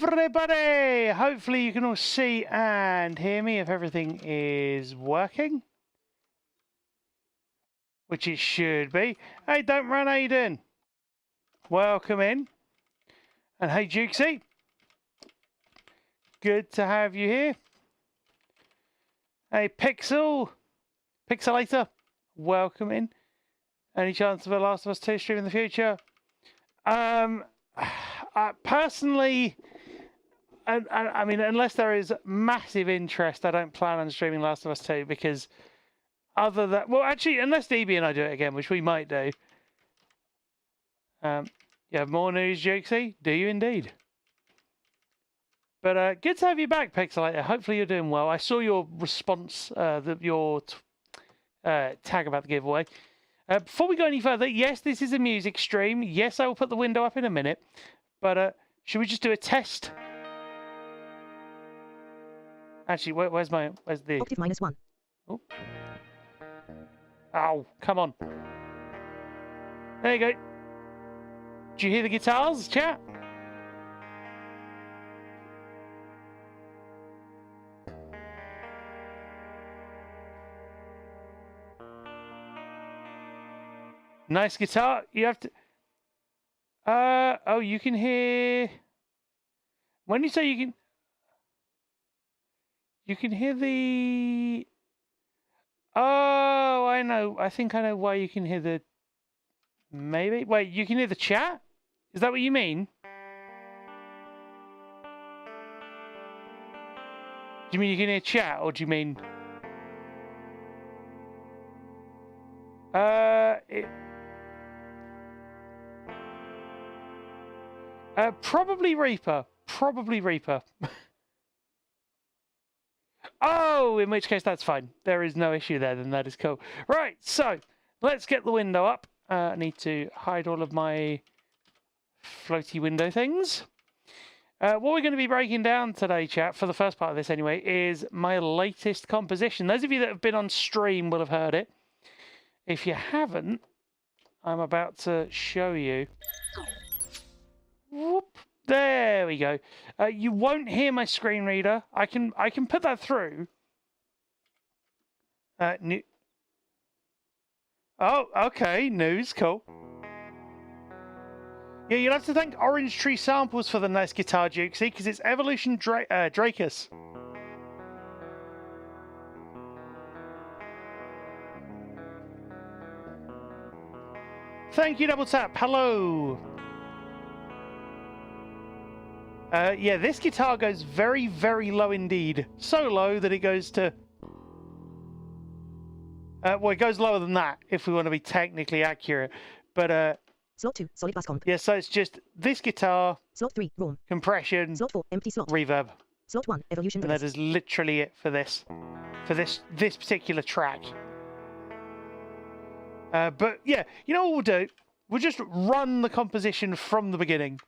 everybody! Hopefully you can all see and hear me if everything is working. Which it should be. Hey, don't run, how you doing? Welcome in. And hey, Jukesy. Good to have you here. Hey, Pixelator. Welcome in. Any chance of a Last of Us 2 stream in the future? Personally, I mean, unless there is massive interest, I don't plan on streaming Last of Us 2 because other than... Well, actually, unless DB and I do it again, which we might do. You have more news, Jukesy? Do you indeed? But good to have you back, Pixelator. Hopefully you're doing well. I saw your response, your tag about the giveaway. Before we go any further, yes, this is a music stream. Yes, I will put the window up in a minute. But should we just do a test? Actually, where's the... Octave -1. Oh. Ow, come on. There you go. Do you hear the guitars, chat? Nice guitar. You have to... oh, you can hear... When you say you can... You can hear the... Oh, I know. I think I know why you can hear the... Maybe? Wait, you can hear the chat? Is that what you mean? Do you mean you can hear chat, or do you mean... Probably Reaper. Probably Reaper. Oh, in which case that's fine. There is no issue there, then that is cool. Right, so let's get the window up. I need to hide all of my floaty window things. What we're going to be breaking down today, chat, for the first part of this anyway, is my latest composition. Those of you that have been on stream will have heard it. If you haven't, I'm about to show you. Whoop. There we go. You won't hear my screen reader. I can put that through. Oh, okay. News. Cool. Yeah, you'll have to thank Orange Tree Samples for the nice guitar, Jukesy, because it's Evolution Dracus. Thank you, Double Tap. Hello. Yeah, this guitar goes very, very low indeed. So low that it goes to... well, it goes lower than that, if we want to be technically accurate. But, Slot 2, solid bass comp. yeah, so it's just this guitar... Slot 3, ROM. Compression... Slot 4, empty slot. Reverb. Slot 1, evolution. And that is literally it for this. For this particular track. But, yeah, you know what we'll do? We'll just run the composition from the beginning.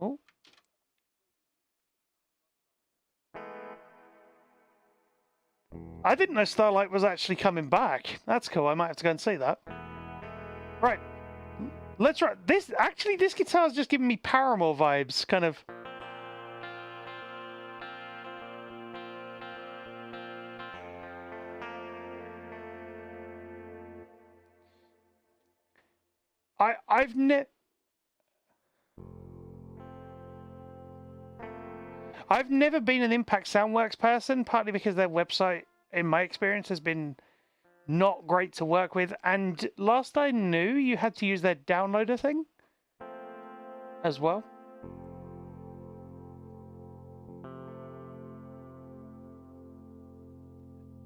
Oh. I didn't know Starlight was actually coming back. That's cool. I might have to go and see that. Right. Let's try this. Actually, this guitar's just giving me Paramore vibes, kind of. I've never been an Impact Soundworks person, partly because their website, in my experience, has been not great to work with. And last I knew, you had to use their downloader thing as well.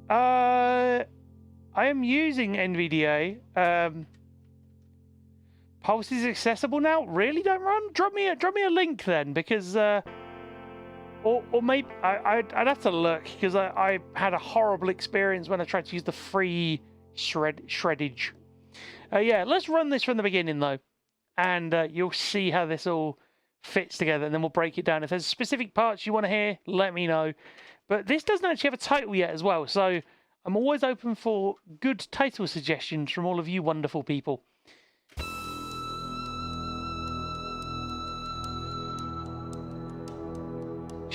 I am using NVDA. Pulse is accessible now. Really, don't run. Drop me a link then, because or maybe I'd have to look, because I had a horrible experience when I tried to use the free shreddage. Yeah, let's run this from the beginning though, and you'll see how this all fits together, and then we'll break it down. If there's specific parts you want to hear, let me know. But this doesn't actually have a title yet as well, so I'm always open for good title suggestions from all of you wonderful people.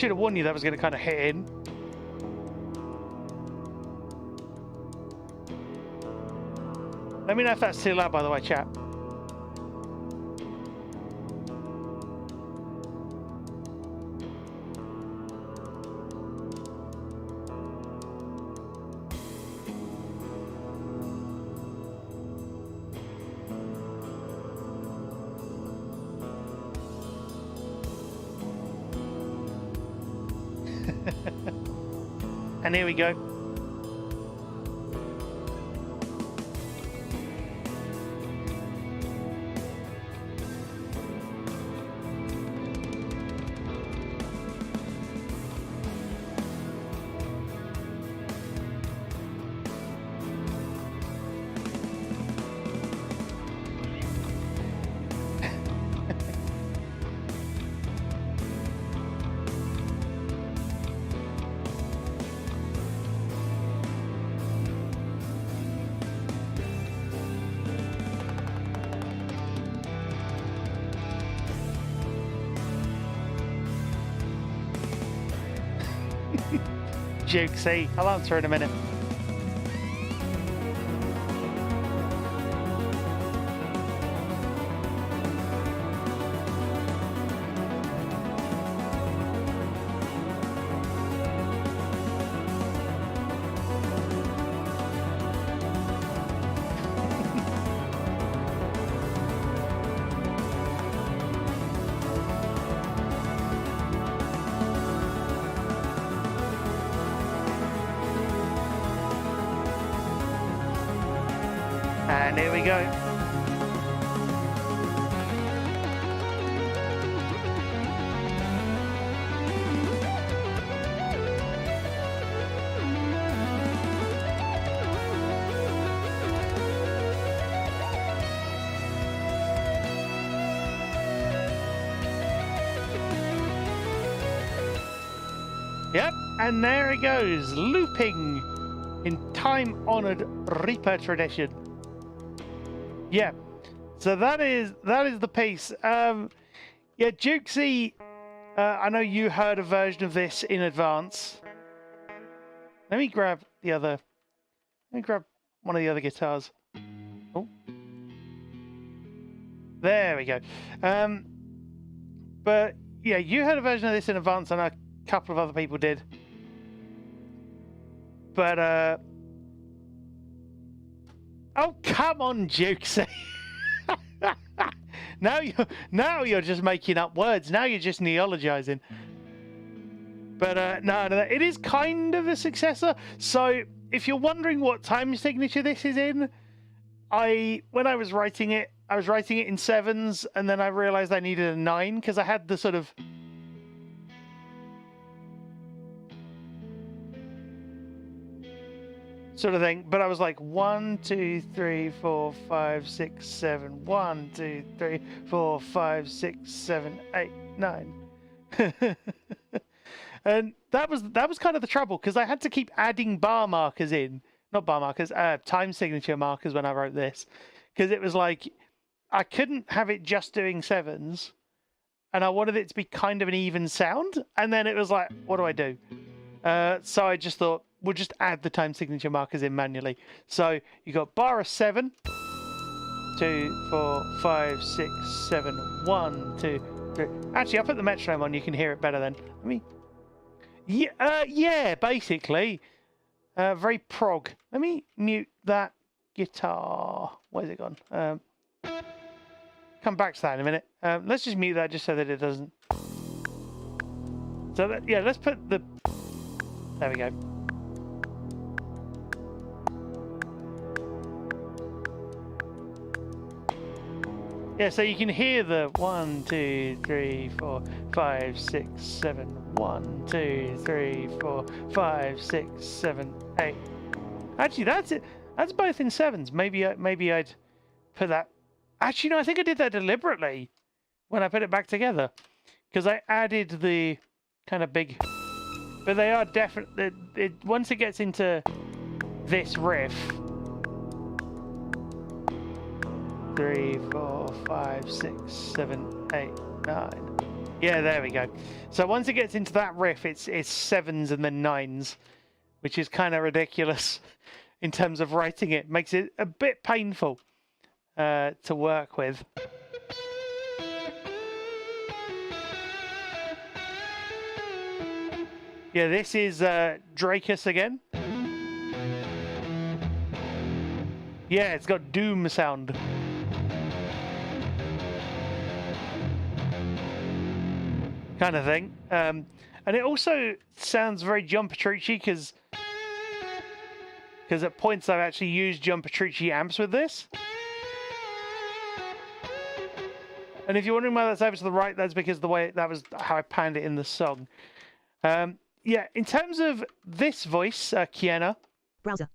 should have warned you that was going to kind of hit in. Let me know if that's too loud, by the way, chat. And here we go. Jukesy, I'll answer in a minute. And here we go. Yep, and there it goes, looping in time-honored Reaper tradition. Yeah, so that is the piece. Yeah, Jukesy, I know you heard a version of this in advance. Let me grab one of the other guitars. Oh, there we go. But yeah, you heard a version of this in advance, and a couple of other people did. But oh, come on, Jukesy. now you're just making up words. Now you're just neologizing. But no, it is kind of a successor. So if you're wondering what time signature this is in, when I was writing it in sevens, and then I realized I needed a 9 because I had the sort of thing, but I was like 1, 2, 3, 4, 5, 6, 7. 1, 2, 3, 4, 5, 6, 7, 8, 9. And that was kind of the trouble, because I had to keep adding bar markers in, not bar markers, time signature markers when I wrote this, because it was like I couldn't have it just doing sevens, and I wanted it to be kind of an even sound, and then it was like, what do I do? So I just thought, we'll just add the time signature markers in manually. So you got bar of 7, 2, 4, 5, 6, 7, 1, 2, 3. Actually, I'll put the metronome on, you can hear it better then. Let me. Yeah, basically. Very prog. Let me mute that guitar. Where's it gone? Come back to that in a minute. Let's just mute that just so that it doesn't. So that, yeah, let's put the. There we go. Yeah, so you can hear the 1, 2, 3, 4, 5, 6, 7. 1, 2, 3, 4, 5, 6, 7, 8. Actually, that's it. That's both in sevens. Maybe I'd put that. Actually, no, I think I did that deliberately when I put it back together, because I added the kind of big. But they are definitely. Once it gets into this riff. 3, 4, 5, 6, 7, 8, 9. Yeah, there we go. So once it gets into that riff, it's 7s and then 9s, which is kind of ridiculous in terms of writing it. Makes it a bit painful to work with. Yeah, this is Dracus again. Yeah, it's got doom sound. Kind of thing. And it also sounds very John Petrucci because at points I've actually used John Petrucci amps with this. And if you're wondering why that's over to the right, that's because the way that was how I panned it in the song. Yeah, in terms of this voice, Kiena. Browser.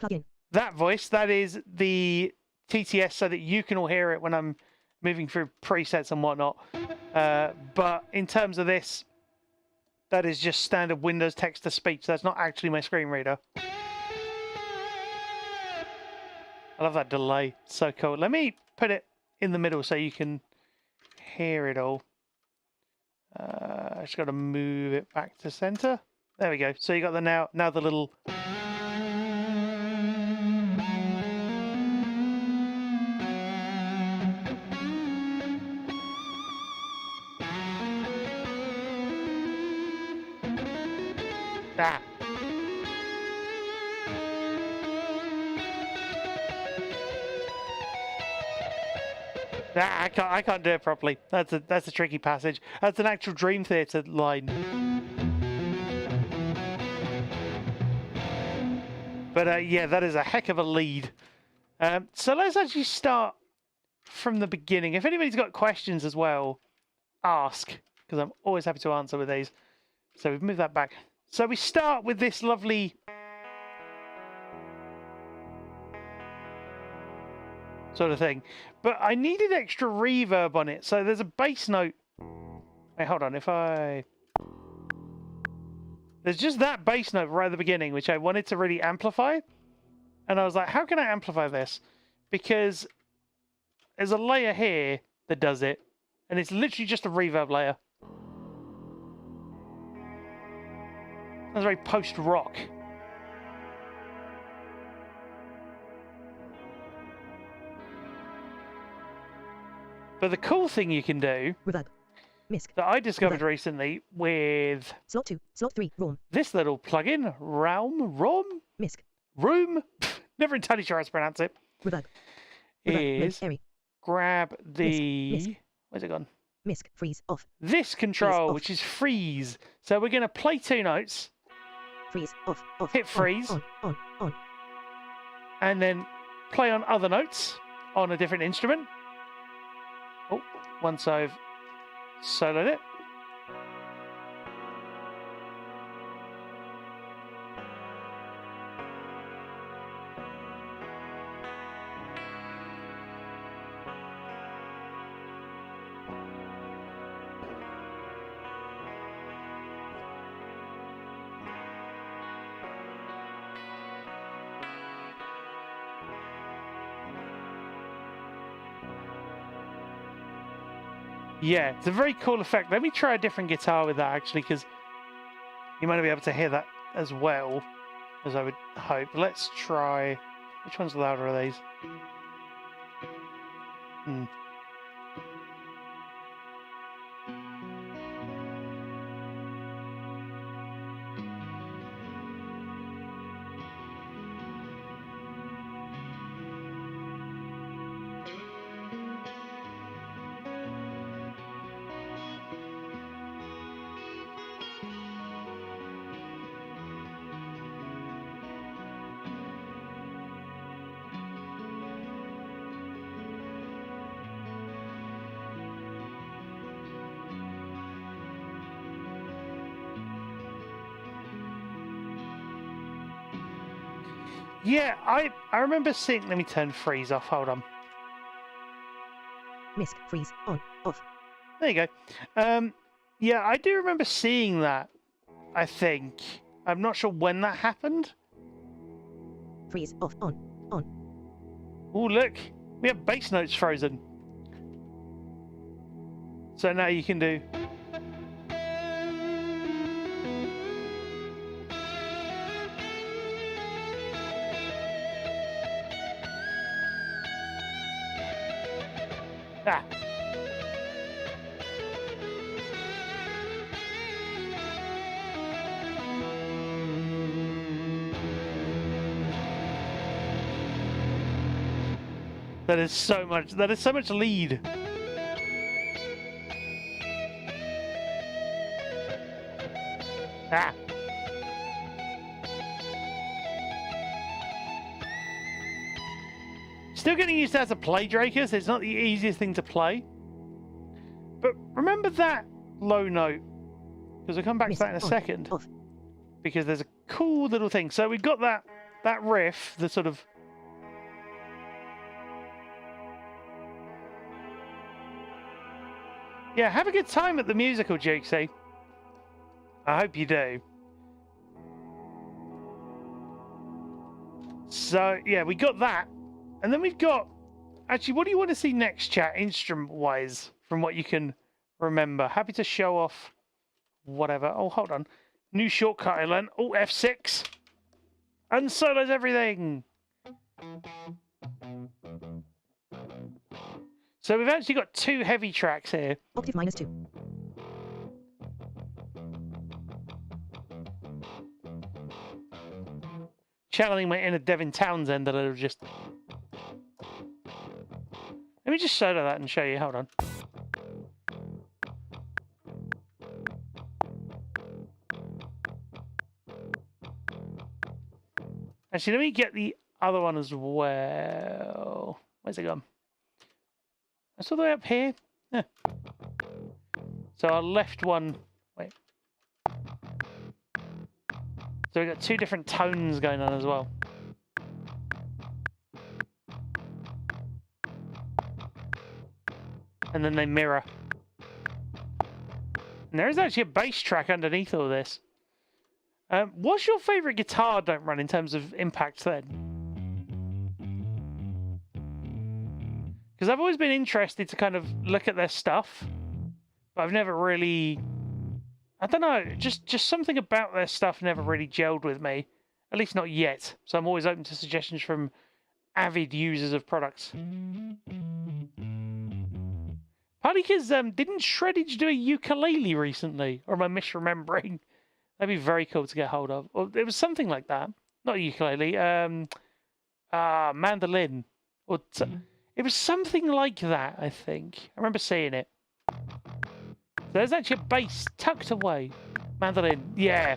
Plugin. That voice, that is the TTS so that you can all hear it when I'm moving through presets and whatnot. But in terms of this, that is just standard Windows text-to-speech. That's not actually my screen reader. I love that delay. It's so cool. Let me put it in the middle so you can hear it all. I just got to move it back to center. There we go. So you got the now the little. That. Nah, I can't do it properly. That's a tricky passage. That's an actual Dream Theater line. But yeah, that is a heck of a lead. So let's actually start from the beginning. If anybody's got questions as well, ask, because I'm always happy to answer with these. So we've moved that back. So we start with this lovely sort of thing. But I needed extra reverb on it. So there's a bass note. Wait, hold on. There's just that bass note right at the beginning, which I wanted to really amplify. And I was like, how can I amplify this? Because there's a layer here that does it. And it's literally just a reverb layer. That's very post-rock. But the cool thing you can do Reverb. Misc. that I discovered Reverb. recently with Slot 2. Slot 3. ROM. this little plugin, Misc. Room, never entirely sure how to pronounce it, Reverb. Reverb. is Airy. grab the... Misc. Where's it gone? Misc. Freeze. Off. This control, off. which is freeze. So we're going to play 2 notes, Freeze. Off. Off. hit freeze, On. and then play on other notes on a different instrument. Oh, once I've soloed it. Yeah, it's a very cool effect. Let me try a different guitar with that, actually, because you might not be able to hear that as well as I would hope. Let's try... Which one's louder are these? Yeah, I remember seeing... Let me turn freeze off. Hold on. Misc. Freeze. On. Off. There you go. Yeah, I do remember seeing that, I think. I'm not sure when that happened. Freeze. Off. On. Oh, look. We have bass notes frozen. So now you can do. Ah. That is so much. That is so much lead. Ah. Still getting used to how to play Drakus. It's not the easiest thing to play. But remember that low note, because we'll come back to that in a second. Because there's a cool little thing. So we've got that riff, the sort of. Yeah, have a good time at the musical, Jukesy. I hope you do. So, yeah, we got that. And then we've got... Actually, what do you want to see next, chat, instrument-wise, from what you can remember? Happy to show off whatever. Oh, hold on. New shortcut I learned. Oh, F6. Unsolos everything. So we've actually got 2 heavy tracks here. Octave -2. Channeling my inner Devin Townsend a little just... Let me just solo that and show you. Hold on. Actually, let me get the other one as well. Where's it gone? That's all the way up here. Yeah. So our left one... Wait. So we've got 2 different tones going on as well. And then they mirror. And there is actually a bass track underneath all this. What's your favourite guitar don't run in terms of impacts then? Because I've always been interested to kind of look at their stuff, but I've never really... I don't know, just something about their stuff never really gelled with me. At least not yet. So I'm always open to suggestions from avid users of products. Partly because, didn't Shreddage do a ukulele recently? Or am I misremembering? That'd be very cool to get hold of. Or it was something like that. Not a ukulele. Mandolin. Or it was something like that, I think. I remember seeing it. There's actually a bass tucked away. Mandolin. Yeah.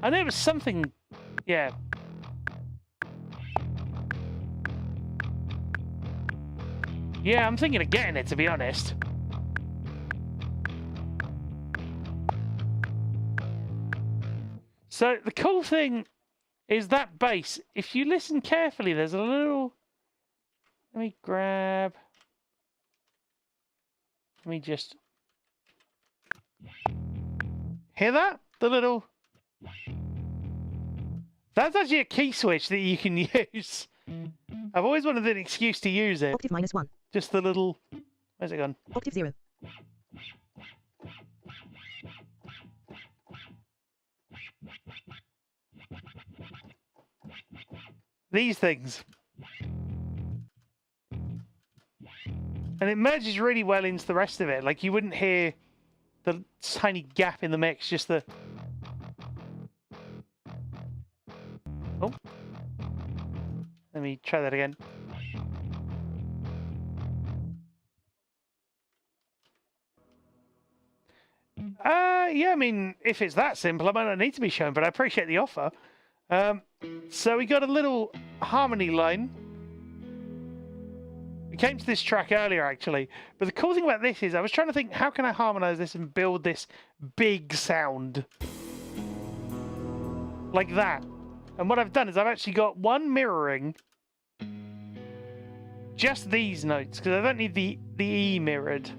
I know it was something... Yeah. Yeah, I'm thinking of getting it, to be honest. So the cool thing is that bass, if you listen carefully, there's a little... Let me grab... Let me just... Hear that? The little... That's actually a key switch that you can use. I've always wanted an excuse to use it. Octave -1. Just the little... Where's it gone? Octave 0. These things. And it merges really well into the rest of it. Like, you wouldn't hear the tiny gap in the mix, just the... Oh. Let me try that again. Yeah, I mean, if it's that simple, I might not need to be shown, but I appreciate the offer. So we got a little harmony line. We came to this track earlier, actually. But the cool thing about this is I was trying to think, how can I harmonize this and build this big sound? Like that. And what I've done is I've actually got one mirroring just these notes, because I don't need the E mirrored.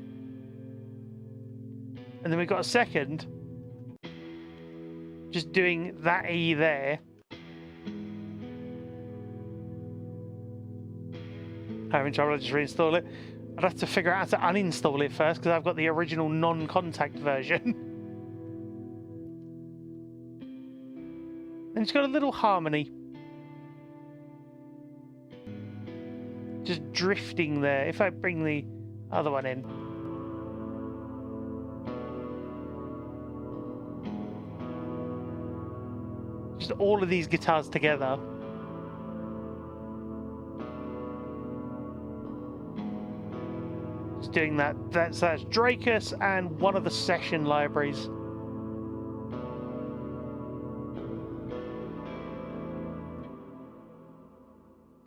And then we've got a second just doing that E there. Having trouble, I just reinstall it. I'd have to figure out how to uninstall it first because I've got the original non-contact version. And it's got a little harmony. Just drifting there. If I bring the other one in. Just all of these guitars together. Just doing that. That's Dracus and one of the session libraries.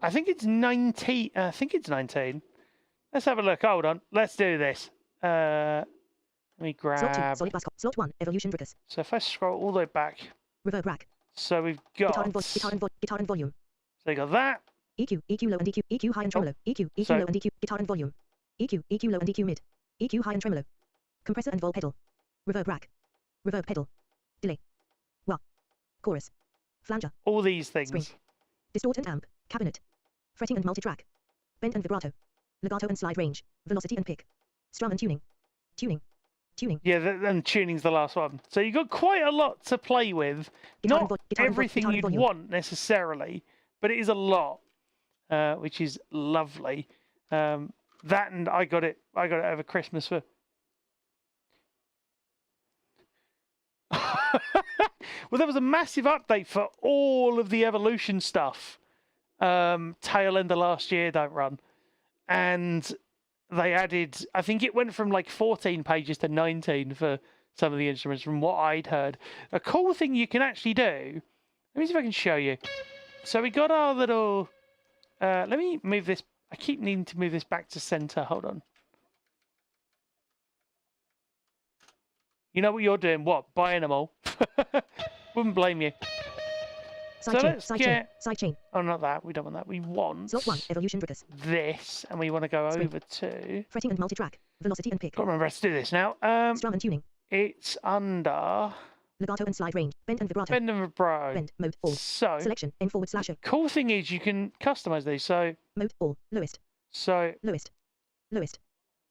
I think it's 19. I think it's 19. Let's have a look. Hold on. Let's do this. Let me grab. Slot 2, solid bass. Slot 1, evolution Dracus. So if I scroll all the way back. Reverb rack. So we've got. Guitar and volume. So you got that. EQ low and EQ, EQ high and tremolo. EQ low and EQ, guitar and volume. EQ low and EQ mid. EQ high and tremolo. Compressor and vol pedal. Reverb rack. Reverb pedal. Delay. Wah. Chorus. Flanger. All these things. Spring. Distort and amp. Cabinet. Fretting and multi-track. Bend and vibrato. Legato and slide range. Velocity and pick. Strum and tuning. Tuning. Yeah, and tuning's the last one. So you've got quite a lot to play with. Not everything you'd want necessarily, but it is a lot, which is lovely. That and I got it over Christmas for. Well, there was a massive update for all of the evolution stuff. Tail end of last year, don't run, and they added. I think it went from like 14 pages to 19 for some of the instruments, from what I'd heard. A cool thing you can actually do. Let me see if I can show you. So we got our little. Let me move this. I keep needing to move this back to center. Hold on. You know what you're doing? What? Buying them all? Wouldn't blame you. Side chain. Oh, not that. We don't want that. We want. Slot 1, evolution Dracus. This, and we want to go Spring. over to. Fretting and multi-track. Velocity and pick. Can't remember how to do this now. Strum and tuning. It's under. Legato and slide range. Bend and vibrato. Bend and vibrato. Bend, mode, all. So. Selection, N//. Cool thing is you can customize these. So. Mode, all. Lowest. So. Lowest. Lowest.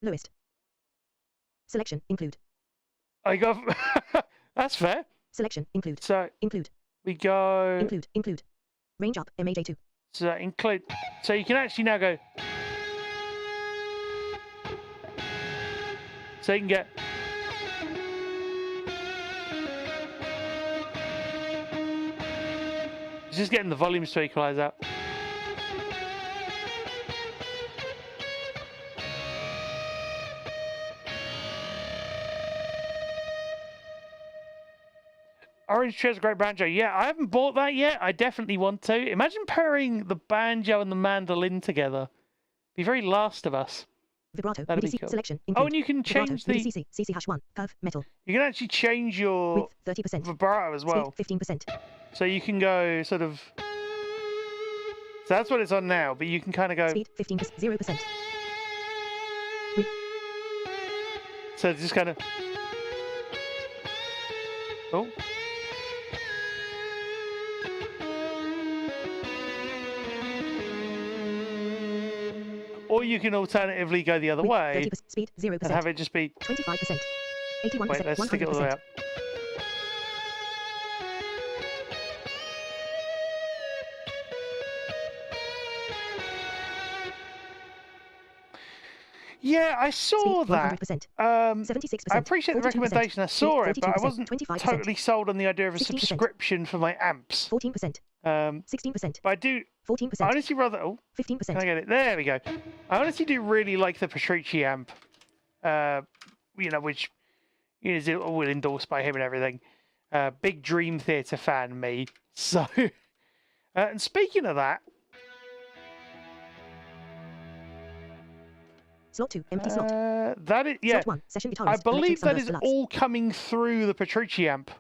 Lowest. Selection, include. I got. That's fair. Selection, include. So. Include. We go. Include. Range up, MAJ2. So include. So you can actually now go. So you can get. It's just getting the volumes to equalize out. Orange Tree's a great banjo. Yeah, I haven't bought that yet. I definitely want to. Imagine pairing the banjo and the mandolin together. Be very Last of Us. Vibrato. That'd be MIDI cool. Selection. Oh, and you can change the. CC#1. Curve. Metal. You can actually change your Width 30%. vibrato as well. Speed 15%. So you can go sort of. So that's what it's on now, but you can kind of go. Speed 15%. 0%. So it's just kind of. Oh. Or you can alternatively go the other way 30%, speed 0%. and have it just be 25%. 81%. Wait, let's stick it all the way 100%. up. Yeah, I saw Speed that. 100%. 76%. I appreciate the 42%. recommendation. I saw it, but I 32%, wasn't 25%. totally sold on the idea of a 16%. subscription for my amps. 14%. 16%. But I do. 14%. I honestly rather. Oh, 15%. can I get it? There we go. I honestly do really like the Petrucci amp. Which is all endorsed by him and everything. Big Dream Theater fan, me. So, and speaking of that. Slot 2, empty slot. That is, yeah. Slot 1, session guitarist. I believe that is Deluxe. all coming through the Petrucci amp.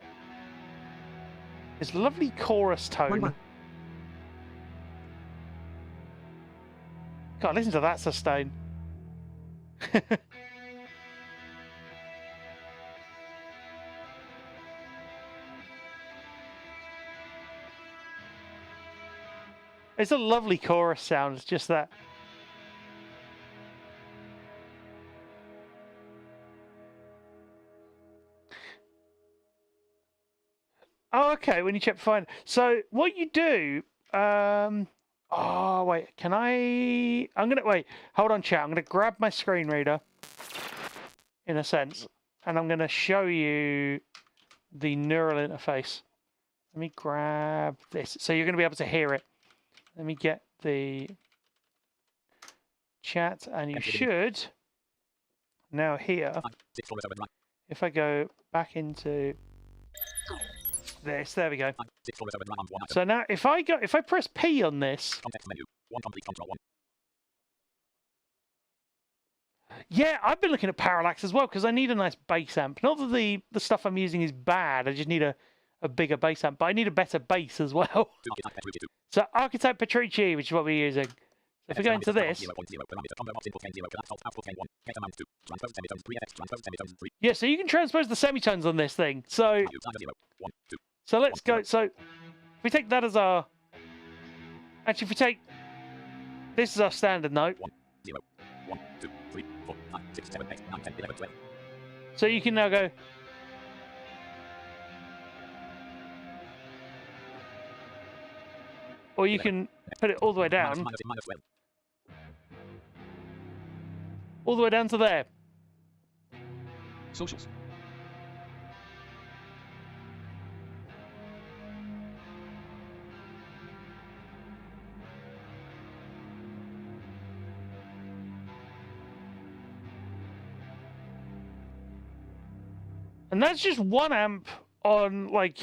It's lovely chorus tone. 1-1. God, listen to that sustain. It's a lovely chorus sound. It's just that. Oh, okay. When you check find, so what you do? Oh wait, can I? I'm gonna wait. Hold on, chat. I'm gonna grab my screen reader, in a sense, and I'm gonna show you the neural interface. Let me grab this, so you're gonna be able to hear it. Let me get the chat, and you should now hear. If I go back into this, there we go. So now, if I press P on this, yeah, I've been looking at parallax as well because I need a nice bass amp. Not that the stuff I'm using is bad. I just need a bigger bass amp, but I need a better bass as well. So Architect Petrucci, which is what we're using. So if we go into this, yeah, so you can transpose the semitones on this thing. So let's go. So if we take that as our, actually, if we take this as our standard note. So you can now go. Or you can put it all the way down. All the way down to there. Socials. And that's just 1 amp on, like,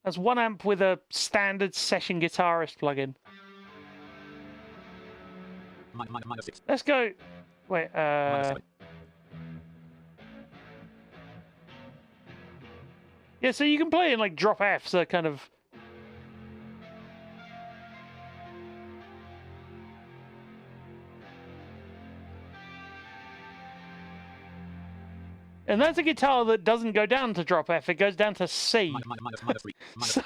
that's 1 amp with a standard session guitarist plugin. Let's go. Wait, yeah, so you can play in like drop F, so kind of. And that's a guitar that doesn't go down to drop F, it goes down to C. So,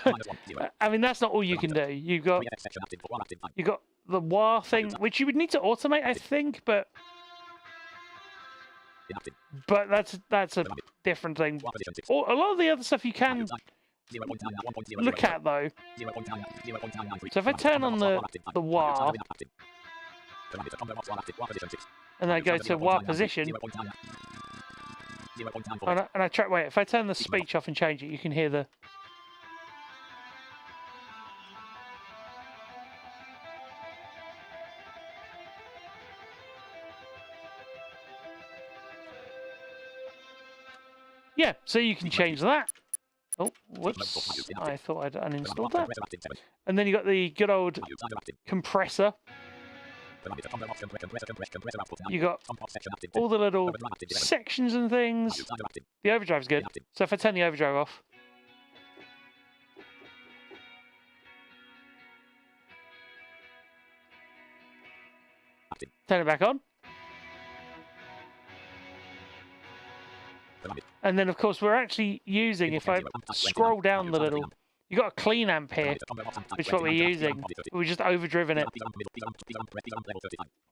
I mean, that's not all you can do. You've got the wah thing, which you would need to automate, I think, but that's a different thing. Or a lot of the other stuff you can look at, though. So if I turn on the wah, and I go to wah position, and I try. Wait, if I turn the speech off and change it, you can hear the. Yeah, so you can change that. Oh, whoops! I thought I'd uninstalled that. And then you got the good old compressor. You got all the little sections and things. The overdrive's good. So if I turn the overdrive off, turn it back on, and then of course we're actually using, if I scroll down the little, you got a clean amp here, which is what we're using. We're just overdriven it.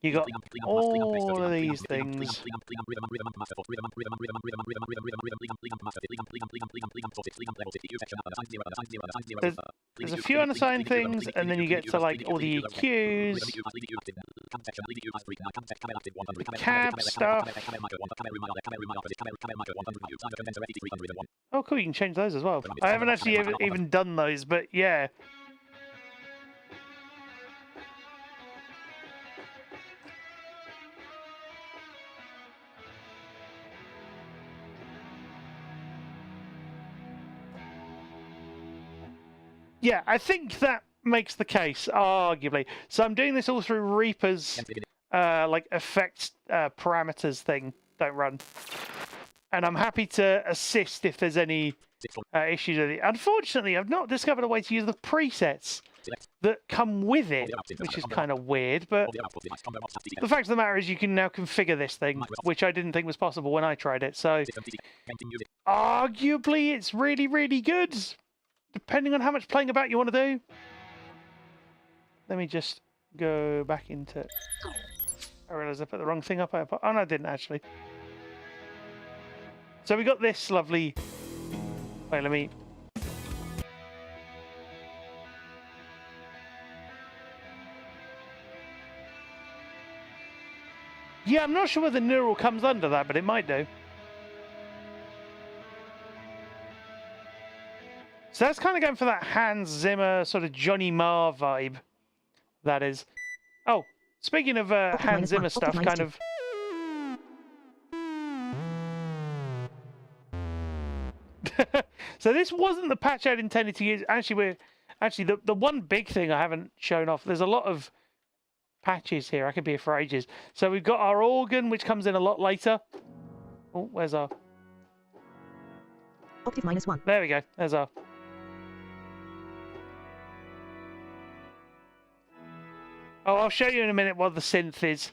You got all of these things. There's a few unassigned things, and then you get to like all the EQs, the cab stuff. Oh, cool! You can change those as well. I haven't actually even done those, but yeah. Yeah, I think that makes the case, arguably. So I'm doing this all through Reaper's like effects parameters thing. Don't run. And I'm happy to assist if there's any issues with it. Unfortunately, I've not discovered a way to use the presets that come with it, which is kind of weird, but the fact of the matter is you can now configure this thing, which I didn't think was possible when I tried it. So arguably it's really, really good, depending on how much playing about you want to do. Let me just go back into... I realised I put the wrong thing up. Oh, no, I didn't actually. So we got this lovely... Wait, let me Yeah, I'm not sure whether neural comes under that, but it might do. So that's kind of going for that Hans Zimmer sort of Johnny Marr vibe. That is. Oh, speaking of Hans Zimmer stuff, kind of. So this wasn't the patch I'd intended to use. Actually, the one big thing I haven't shown off. There's a lot of patches here. I could be here for ages. So we've got our organ, which comes in a lot later. Oh, where's our? Octave -1. There we go. There's our. Oh, I'll show you in a minute what the synth is.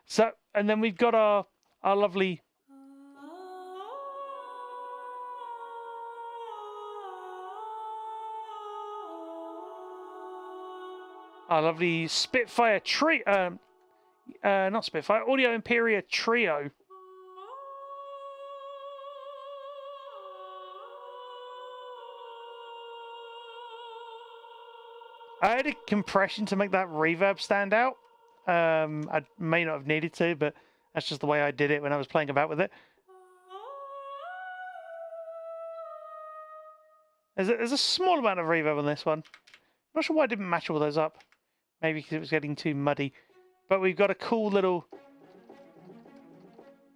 So, and then we've got our lovely. Our lovely Spitfire trio, not Spitfire, Audio Imperia trio. I added compression to make that reverb stand out. I may not have needed to, but that's just the way I did it when I was playing about with it. There's a small amount of reverb on this one. Not sure why I didn't match all those up. Maybe because it was getting too muddy. But we've got a cool little...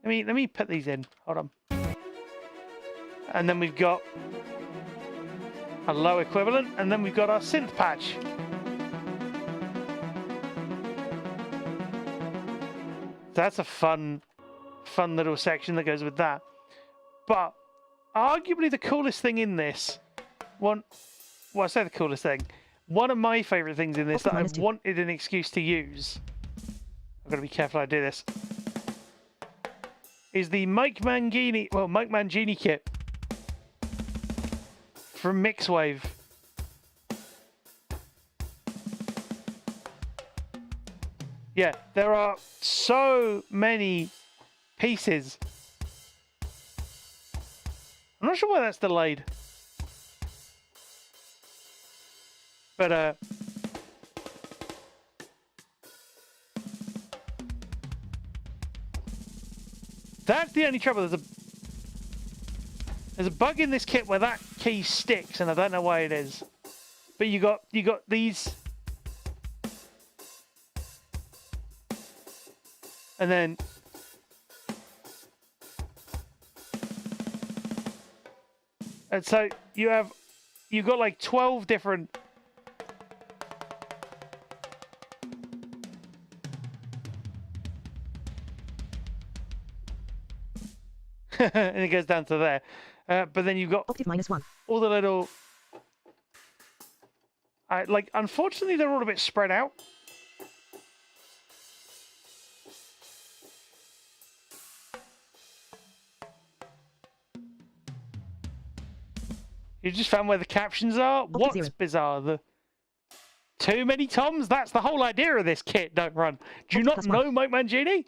Let me put these in. Hold on. And then we've got a low equivalent, and then we've got our synth patch. That's a fun little section that goes with that. But arguably the coolest thing in this I say the coolest thing. One of my favourite things in this that I wanted an excuse to use, I've got to be careful I do this, is the Mike Mangini kit from Mixwave. Yeah, there are so many pieces. I'm not sure why that's delayed. But, that's the only trouble. There's a bug in this kit where that key sticks, and I don't know why it is. But you got these, and then so you've got like 12 different. And it goes down to there. But then you've got Octave -1. all the little... unfortunately, they're all a bit spread out. You just found where the captions are? What's 0. bizarre? Too many Toms? That's the whole idea of this kit, Don't Run. Do you not know Mike Mangini?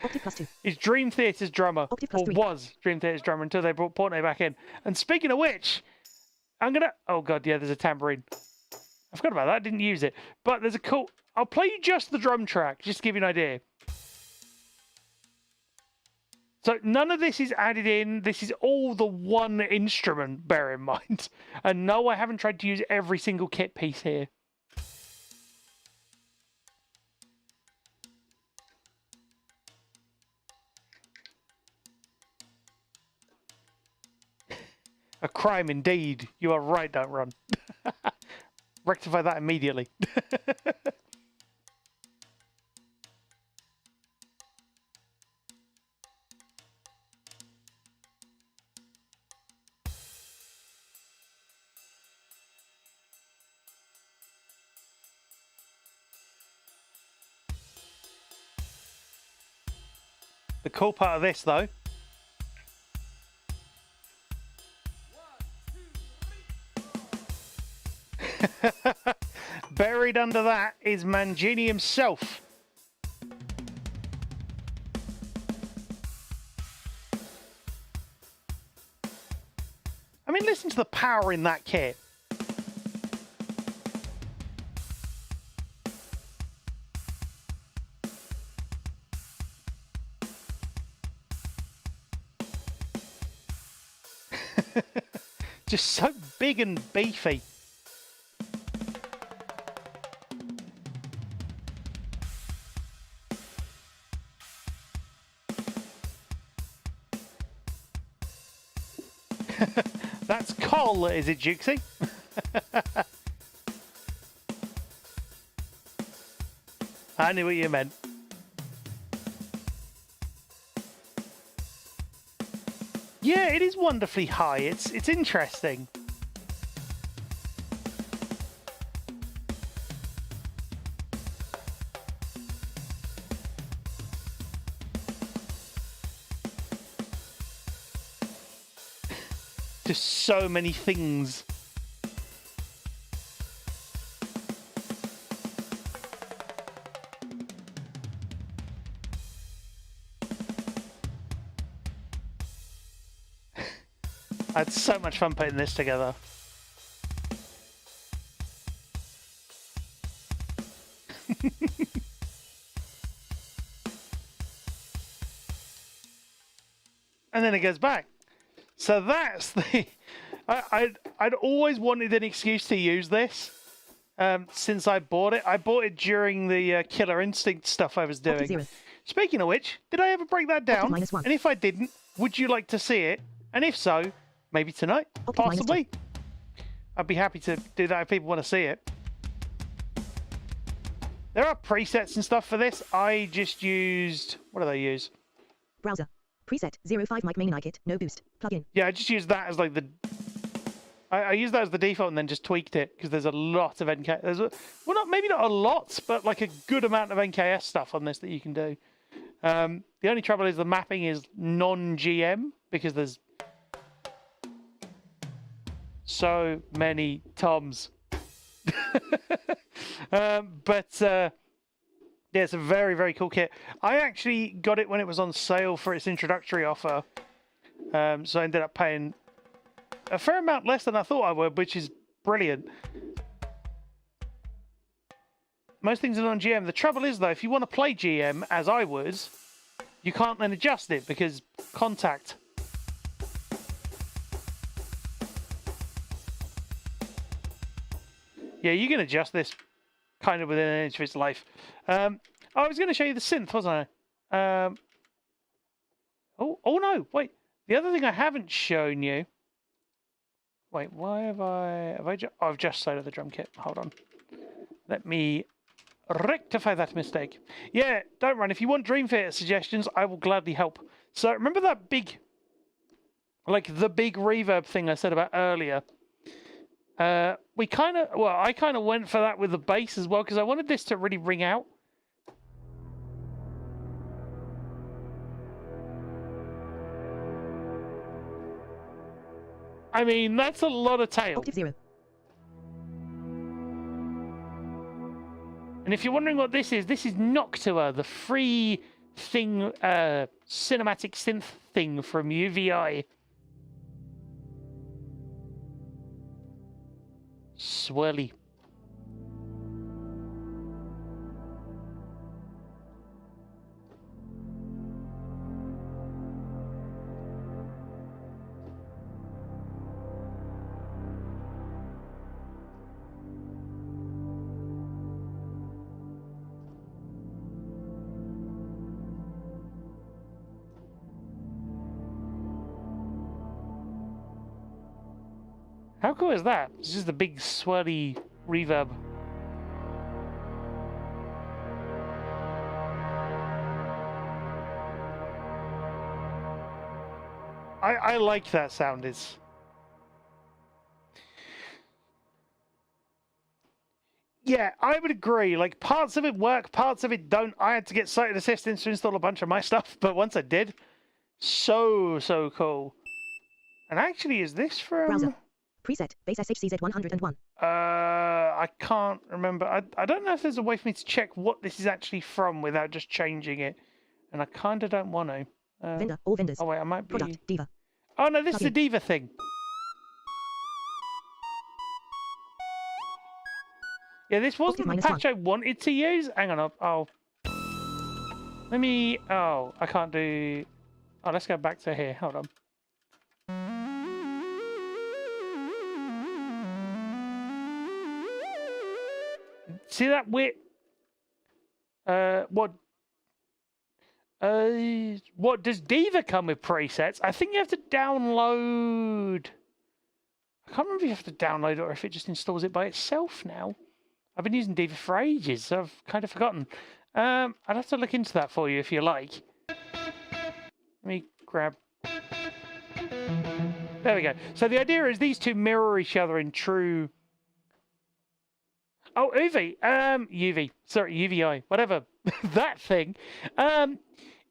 Octave +2. He's Dream Theater's drummer. Octave Or +3. was Dream Theater's drummer until they brought Portnoy back in. And speaking of which, I'm going to... Oh, God, yeah, there's a tambourine. I forgot about that. I didn't use it. But there's a cool... I'll play you just the drum track, just to give you an idea. So none of this is added in. This is all the one instrument, bear in mind. And no, I haven't tried to use every single kit piece here. A crime indeed. You are right, Don't Run. Rectify that immediately. The cool part of this, though, buried under that is Mangini himself. I mean, listen to the power in that kit. Just so big and beefy. That's coal, is it, Jukesy? I knew what you meant. Yeah, it is wonderfully high. It's interesting. Just so many things. I had so much fun putting this together. And then it goes back. So that's the... I'd always wanted an excuse to use this since I bought it. I bought it during the Killer Instinct stuff I was doing. Speaking of which, did I ever break that down? And if I didn't, would you like to see it? And if so, maybe tonight, possibly. I'd be happy to do that if people want to see it. There are presets and stuff for this. I just used... What do they use? Browser. Preset 05 mic main kit, no boost. Plugin. Yeah, I just used that as like the... I used that as the default and then just tweaked it because there's a lot of NK... Well, maybe not a lot, but like a good amount of NKS stuff on this that you can do. The only trouble is the mapping is non-GM because there's so many toms. Yeah, it's a very, very cool kit. I actually got it when it was on sale for its introductory offer. So I ended up paying a fair amount less than I thought I would, which is brilliant. Most things are on GM. The trouble is, though, if you want to play GM, as I was, you can't then adjust it because contact. Yeah, you can adjust this kind of within an inch of its life. I was going to show you the synth, wasn't I? Oh no, wait. The other thing I haven't shown you... Wait, why have I... I've just started the drum kit. Hold on. Let me rectify that mistake. Yeah, don't run. If you want Dream Theater suggestions, I will gladly help. So remember that big... Like the big reverb thing I said about earlier? I kind of went for that with the bass as well because I wanted this to really ring out. I mean, that's a lot of tail. Octave 0. And if you're wondering what this is Noctua, the free thing, cinematic synth thing from UVI. Swirly. How cool is that? It's just a big swirly reverb. I like that sound. It's... Yeah, I would agree. Like, parts of it work, parts of it don't. I had to get Sighted Assistants to install a bunch of my stuff, but once I did, so cool. And actually, is this from... Browser. Preset, base SHCZ 101. I can't remember. I don't know if there's a way for me to check what this is actually from without just changing it. And I kind of don't want to. Vendor, all vendors. Oh, wait, I might be... Product, Diva. Oh, no, this is the Diva thing. Yeah, this wasn't the patch I wanted to use. Hang on, oh. Let me... Oh, I can't do... Oh, let's go back to here. Hold on. See that weird... what does Diva come with presets? I think you have to download... I can't remember if you have to download it or if it just installs it by itself now. I've been using Diva for ages, so I've kind of forgotten. I'd have to look into that for you if you like. Let me grab... There we go. So the idea is these two mirror each other in true... Oh, UV. Sorry, UVI. Whatever. That thing.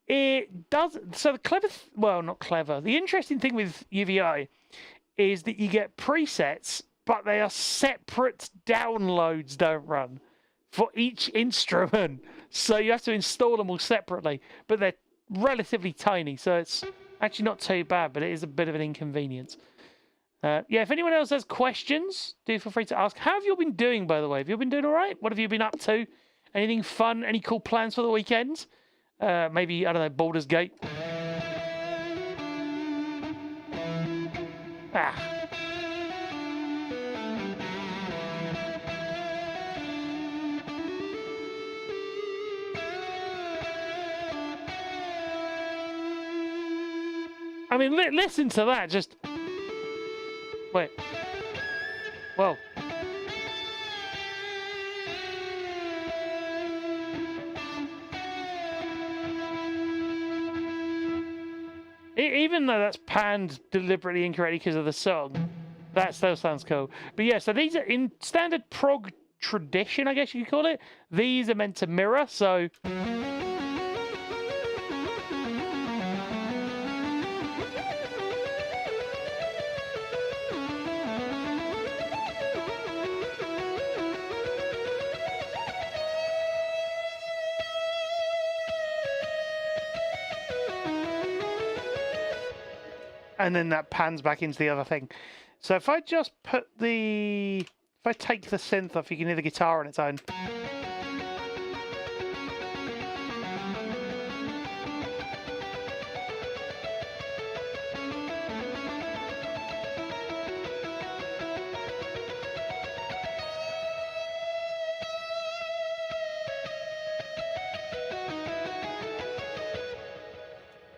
It does... So the clever... Well, not clever. The interesting thing with UVI is that you get presets, but they are separate downloads, don't run, for each instrument. So you have to install them all separately. But they're relatively tiny, so it's actually not too bad, but it is a bit of an inconvenience. Yeah, if anyone else has questions, do feel free to ask. How have you all been doing, by the way? Have you all been doing all right? What have you been up to? Anything fun? Any cool plans for the weekend? Maybe, I don't know, Baldur's Gate? Ah. I mean, listen to that, just... Wait. Whoa. Even though that's panned deliberately incorrectly because of the song, that still sounds cool. But yeah, so these are in standard prog tradition, I guess you could call it. These are meant to mirror, so... And then that pans back into the other thing. So if I just put the... If I take the synth off, you can hear the guitar on its own.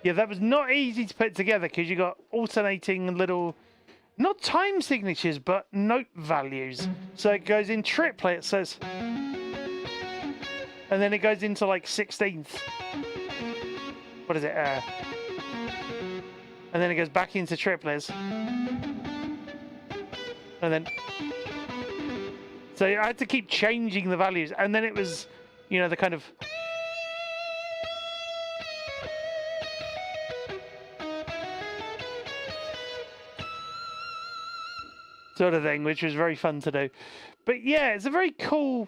Yeah, that was not easy to put together because you got alternating little, not time signatures, but note values. So it goes in triplet, it says, and then it goes into like 16th. What is it? And then it goes back into triplets. And then, so I had to keep changing the values. And then it was, you know, the kind of, sort of thing, which was very fun to do. But yeah, it's a very cool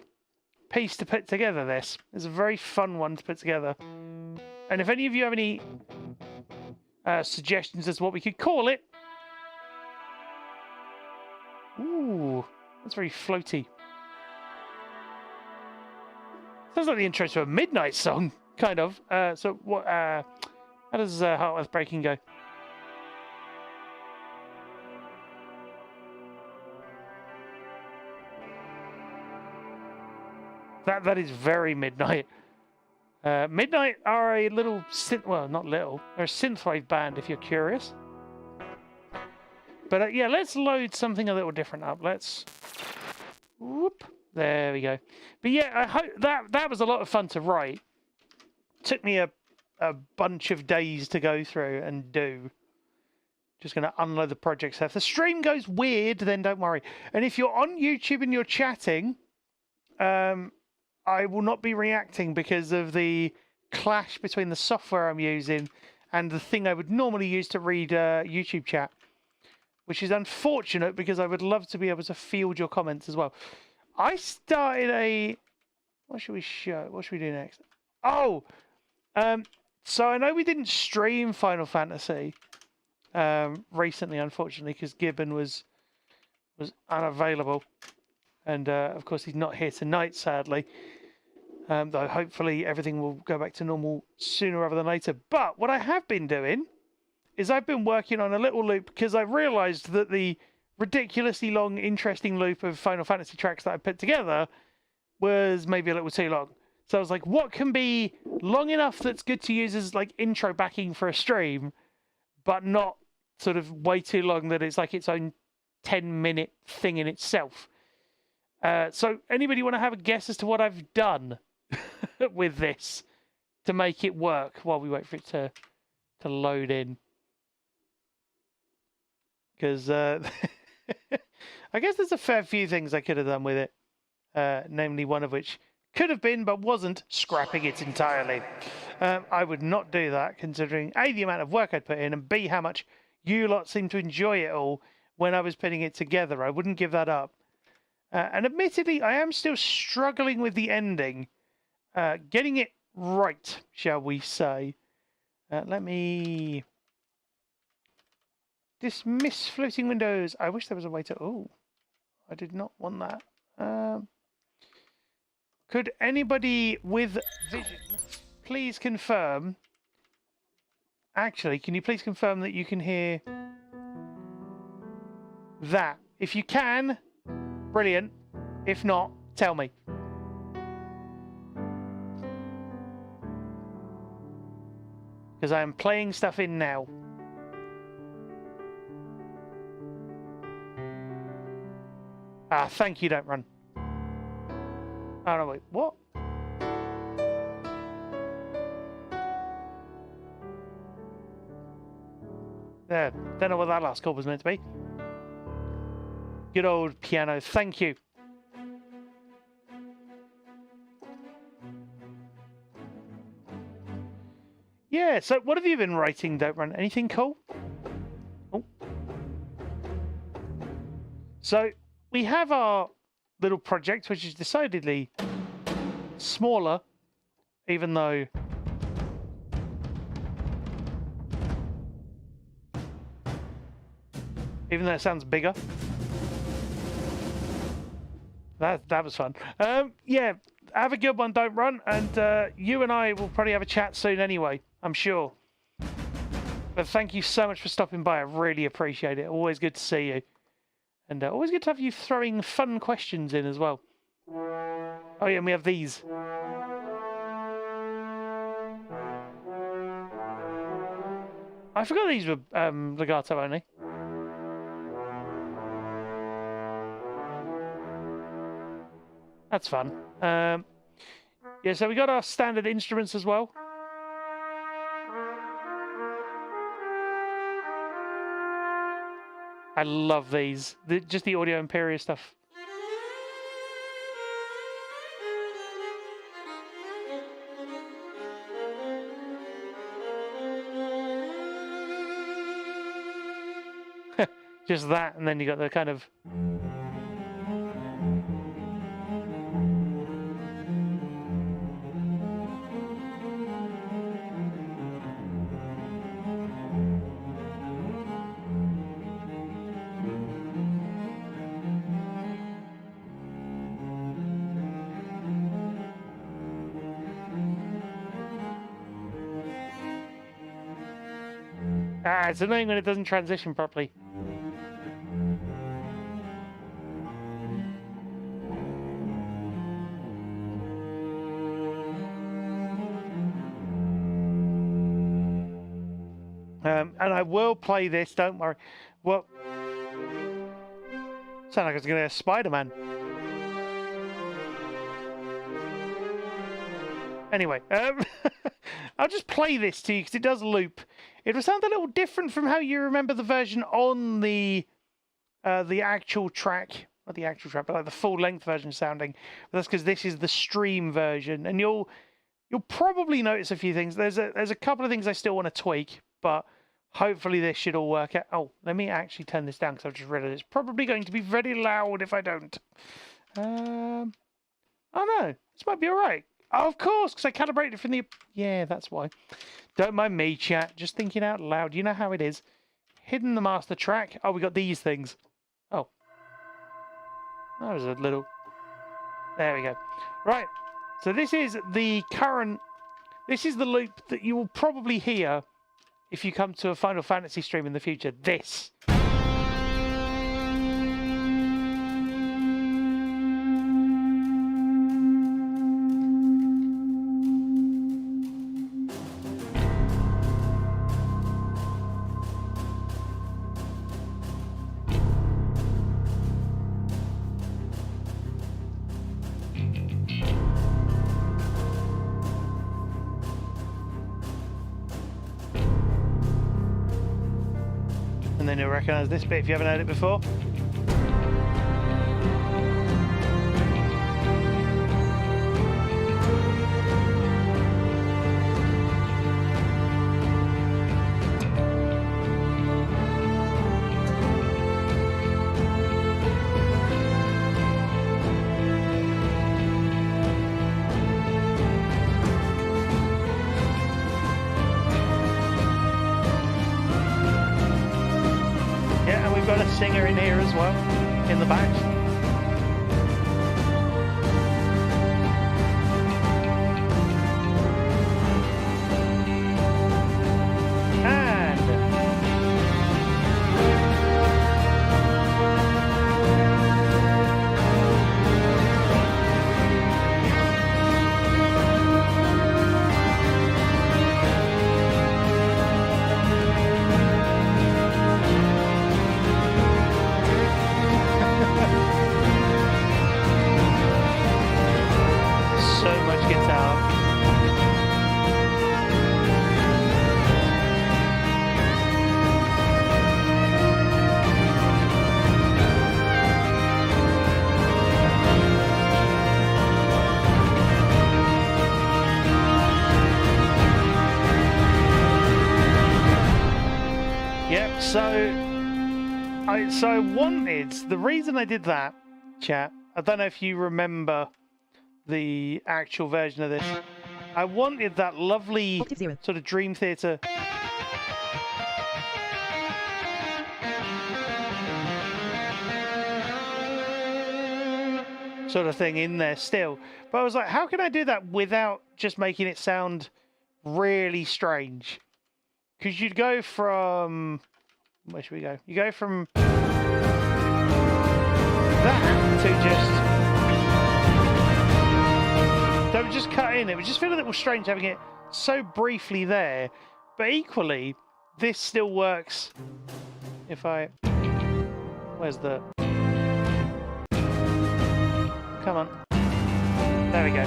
piece to put together, this. It's a very fun one to put together. And if any of you have any suggestions as to what we could call it... Ooh, that's very floaty. Sounds like the intro to a Midnight song, kind of. So what? How does Heart Worth Breaking go? That is very Midnight. Midnight are a little synth... Well, not little. They're a synthwave band, if you're curious. But yeah, let's load something a little different up. Let's... Whoop. There we go. But yeah, I hope that was a lot of fun to write. Took me a bunch of days to go through and do. Just going to unload the project. So if the stream goes weird, then don't worry. And if you're on YouTube and you're chatting... I will not be reacting because of the clash between the software I'm using and the thing I would normally use to read YouTube chat, which is unfortunate because I would love to be able to field your comments as well. I started a... What should we show? What should we do next? Oh! So I know we didn't stream Final Fantasy recently, unfortunately, because Gibbon was unavailable. And, of course, he's not here tonight, sadly. Though hopefully everything will go back to normal sooner rather than later. But what I have been doing is I've been working on a little loop because I realised that the ridiculously long, interesting loop of Final Fantasy tracks that I put together was maybe a little too long. So I was like, what can be long enough that's good to use as like intro backing for a stream, but not sort of way too long that it's like its own 10-minute thing in itself. So anybody want to have a guess as to what I've done with this to make it work while we wait for it to load in? Because I guess there's a fair few things I could have done with it, namely one of which could have been but wasn't scrapping it entirely. I would not do that, considering A, the amount of work I'd put in, and B, how much you lot seem to enjoy it all when I was putting it together. I wouldn't give that up. And admittedly, I am still struggling with the ending. Getting it right, shall we say. Let me dismiss floating windows. I wish there was a way to... Oh, I did not want that. Could anybody with vision please confirm... Actually, can you please confirm that you can hear that? If you can, brilliant. If not, tell me. Because I am playing stuff in now. Ah, thank you, don't run. Oh, no, wait, what? There, don't know what that last chord was meant to be. Good old piano, thank you. Yeah, so what have you been writing, Don't Run? Anything cool? Oh. So, we have our little project, which is decidedly smaller, even though it sounds bigger. That was fun. Yeah, have a good one, Don't Run, and you and I will probably have a chat soon anyway, I'm sure. But thank you so much for stopping by. I really appreciate it. Always good to see you. And always good to have you throwing fun questions in as well. Oh yeah, and we have these. I forgot these were legato only. That's fun. Yeah, so we got our standard instruments as well. I love these. Just the Audio Imperia stuff. Just that, and then you got the kind of... it's annoying when it doesn't transition properly. And I will play this, don't worry. Well, sound like I was going to get Spider-Man. Anyway, I'll just play this to you because it does loop. It will sound a little different from how you remember the version on the actual track. Not the actual track, but like the full-length version sounding. But that's because this is the stream version, and you'll probably notice a few things. There's a couple of things I still want to tweak, but hopefully this should all work out. Oh, let me actually turn this down because I've just realized it's probably going to be very loud if I don't. Oh no, this might be all right. Oh, of course, because I calibrated from the... Yeah, that's why. Don't mind me, chat. Just thinking out loud. You know how it is. Hidden the master track. Oh, we got these things. Oh. That was a little... There we go. Right. So this is the current... This is the loop that you will probably hear if you come to a Final Fantasy stream in the future. This. then you'll recognise this bit if you haven't heard it before. Singer in here as well, in the back. So I wanted, the reason I did that, chat, I don't know if you remember the actual version of this, I wanted that lovely sort of Dream Theater sort of thing in there still, but I was like, how can I do that without just making it sound really strange? Because you'd go from, where should we go? You go from that to just, don't just cut in. It would just feel a little strange having it so briefly there, but equally this still works if I, where's the, come on, there we go.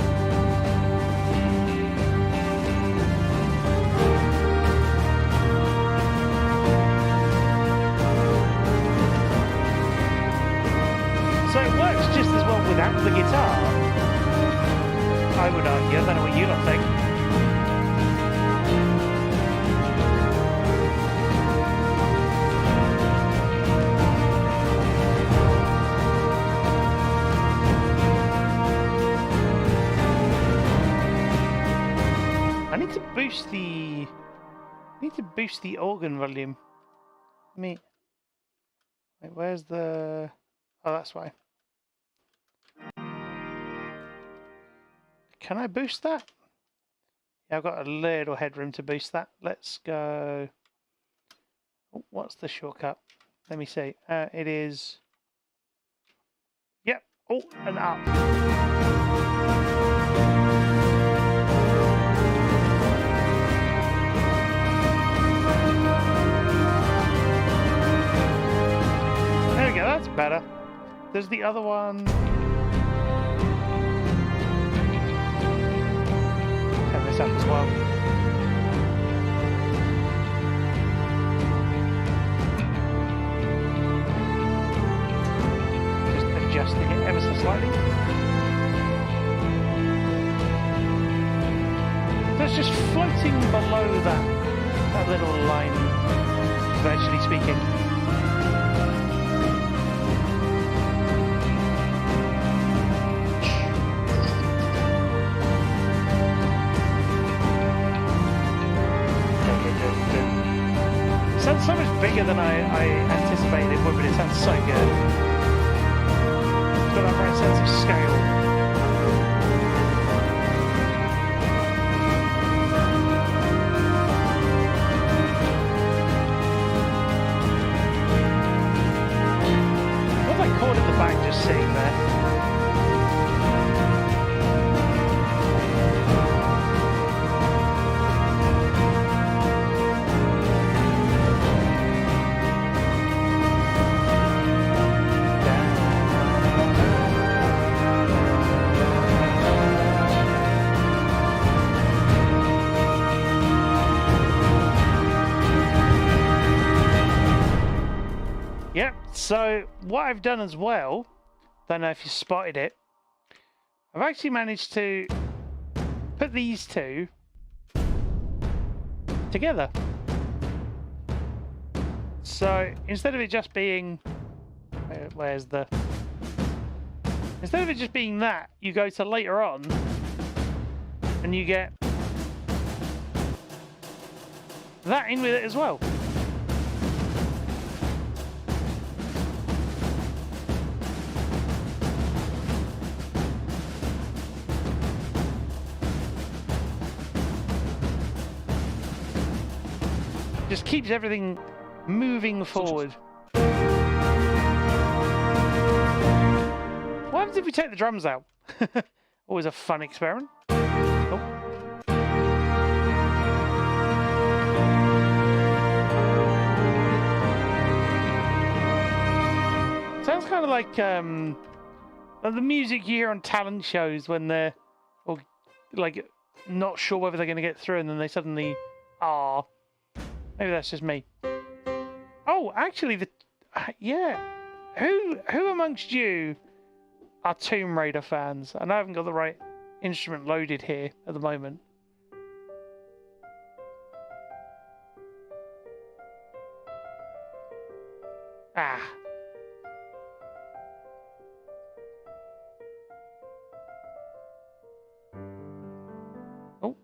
So it works just as well without the guitar, I would argue. I don't know what you lot think. I need to boost the organ volume. Wait, where's the, oh, that's why. Can I boost that? Yeah, I've got a little headroom to boost that. Let's go. Oh, what's the shortcut? Let me see. It is. Yep. Oh, and up. There we go. That's better. There's the other one. Turn this up as well. Just adjusting it ever so slightly. So it's just floating below that little line, virtually speaking. Sounds so much bigger than I anticipated it would, but it sounds so good. It's got that right sense of scale. What's that chord in the back just sitting there? So what I've done as well, don't know if you spotted it, I've actually managed to put these two together. So instead of it just being, instead of it just being that, you go to later on and you get that in with it as well. Just keeps everything moving forward. What happens if we take the drums out? Always a fun experiment. Oh. Sounds kind of like the music you hear on talent shows when they're like not sure whether they're going to get through, and then they suddenly are. Maybe that's just me. Oh, actually, yeah. Who amongst you are Tomb Raider fans? And I haven't got the right instrument loaded here at the moment. Ah. Oh.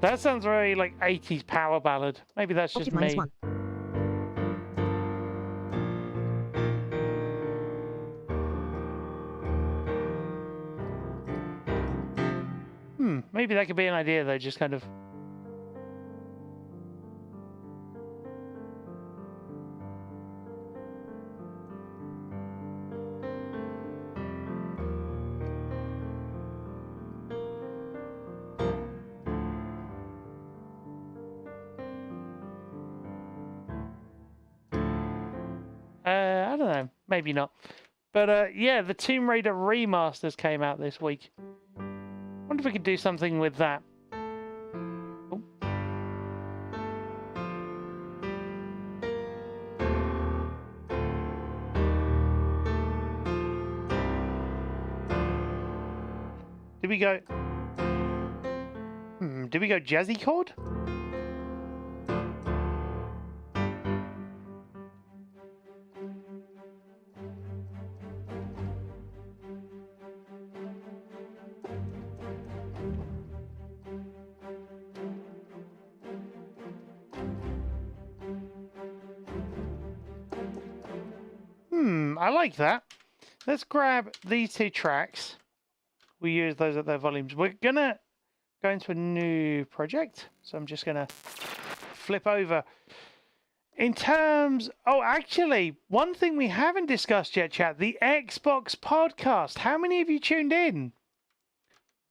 That sounds very like 80s power ballad. Maybe that's just me. -1. Maybe that could be an idea though, just kind of. I don't know, maybe not. But yeah, the Tomb Raider remasters came out this week. Wonder if we could do something with that. Oh. Did we go? Did we go jazzy chord? I like that. Let's grab these two tracks. We use those at their volumes. We're gonna go into a new project, so I'm just gonna flip over. In terms, oh, actually, one thing we haven't discussed yet, chat, the Xbox podcast. How many of you tuned in?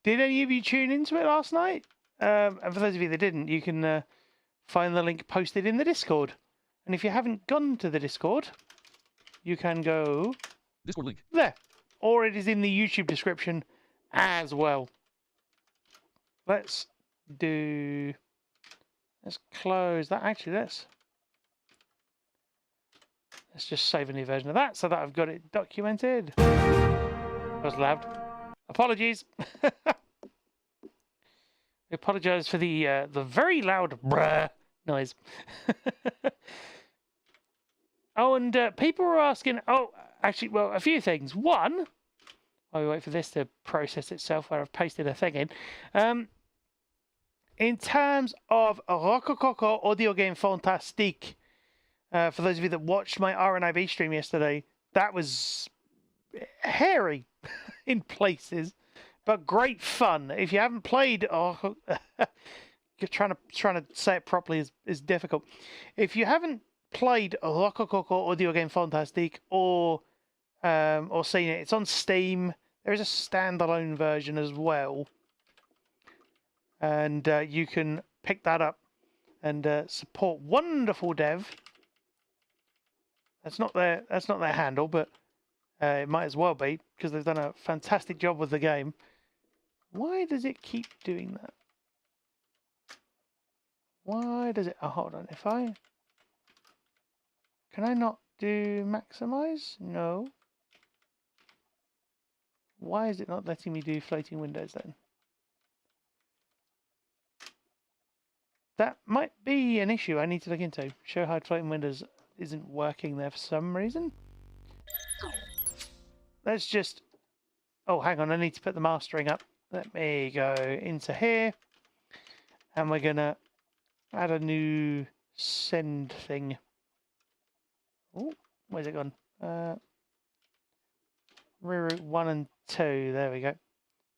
Did any of you tune into it last night? And for those of you that didn't, you can find the link posted in the Discord. And if you haven't gone to the Discord, you can go Discord link there, or it is in the YouTube description as well. Let's close that. Actually, let's just save a new version of that so that I've got it documented. That was loud. Apologies. I apologise for the very loud bruh noise. Oh, and people were asking. Oh, actually, well, a few things. One, while we wait for this to process itself, where I've pasted a thing in terms of Rocococo Audio Game Fantastique, for those of you that watched my RNIB stream yesterday, that was hairy in places, but great fun. If you haven't played, trying to say it properly is difficult. If you haven't played Rocococo Audio Game Fantastique or seen it, it's on Steam. There is a standalone version as well, and you can pick that up and support wonderful dev That's not their handle, but it might as well be because they've done a fantastic job with the game. Why does it keep doing that? Why does it? Oh, hold on. Can I not do maximize? No. Why is it not letting me do floating windows then? That might be an issue I need to look into. Show hide floating windows isn't working there for some reason. Let's just... Oh, hang on. I need to put the mastering up. Let me go into here. And we're going to add a new send thing. Oh, where's it gone? Reroute 1 and 2. There we go.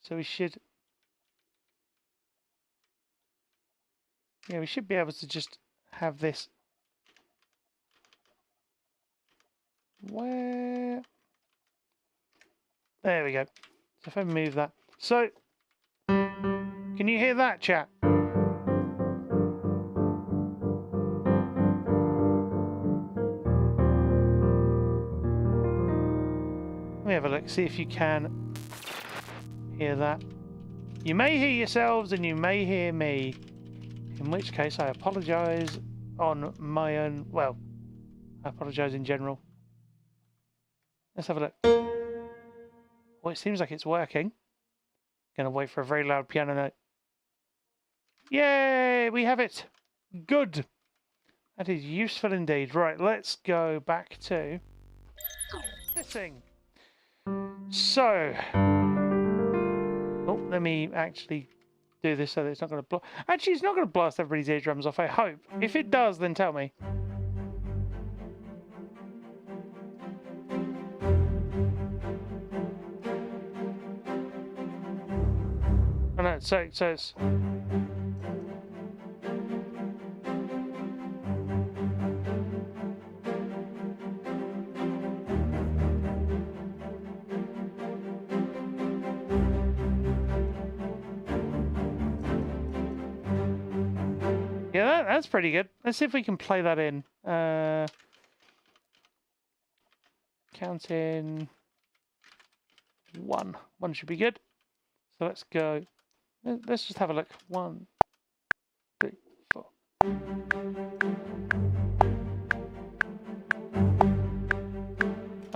So we should... Yeah, we should be able to just have this... Where... There we go. So if I move that... So... Can you hear that, chat? Let me have a look, see if you can hear that. You may hear yourselves and you may hear me. In which case, I apologise on my own... Well, I apologise in general. Let's have a look. Well, it seems like it's working. Gonna wait for a very loud piano note. Yay! We have it! Good! That is useful indeed. Right, let's go back to this thing. So... Oh, let me actually do this so that it's not going to... Actually, it's not going to blast everybody's eardrums off, I hope. If it does, then tell me. Oh no, so it's... Yeah, that's pretty good. Let's see if we can play that in. Counting... 1. 1 should be good. So let's go... Let's just have a look. 1, 2, 4.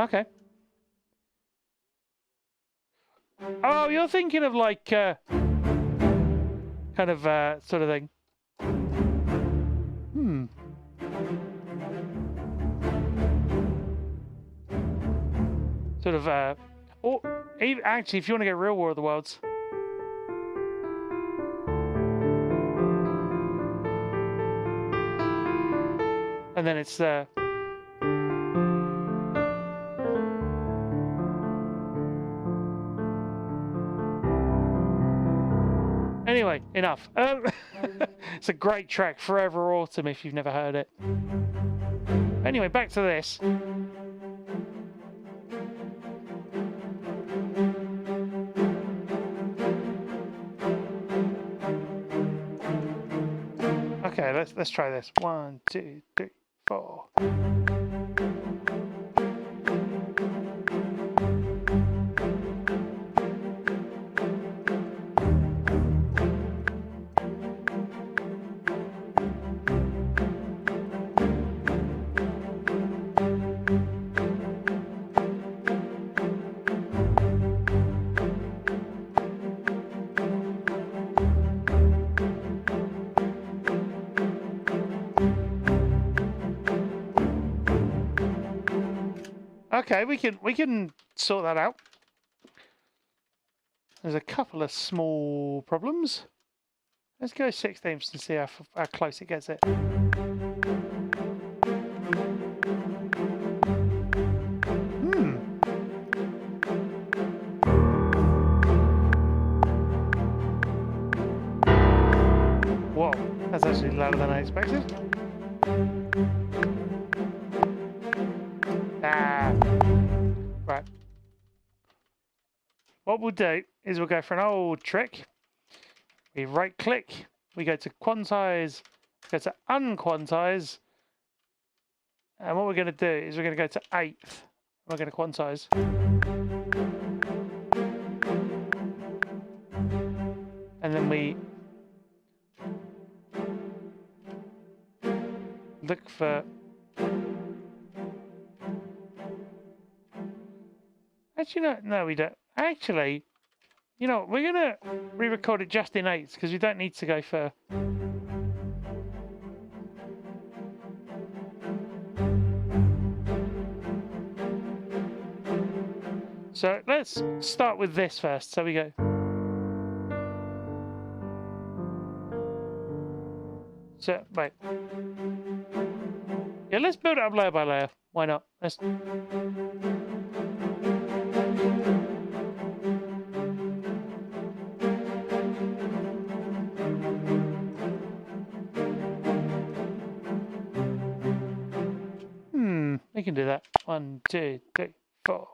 Okay. Oh, you're thinking of like... kind of sort of thing. Sort of, or even, actually, if you want to get real War of the Worlds. And then it's, Anyway, enough. It's a great track, Forever Autumn, if you've never heard it. Anyway, back to this. Okay, let's try this. 1, 2, 3, 4. Okay, we can sort that out. There's a couple of small problems. Let's go 16ths and see how close it gets it. Whoa, that's actually louder than I expected. Right. What we'll do is we'll go for an old trick. We right click, we go to quantize, go to unquantize, And what we're going to do is we're going to go to 8th. We're going to quantize. And then we look for... Actually, no, we don't. Actually, you know, we're going to re-record it just in 8ths because we don't need to go for... So let's start with this first. So we go. So, wait. Yeah, let's build it up layer by layer. Why not? Let's... We can do that. 1, 2, 3, 4.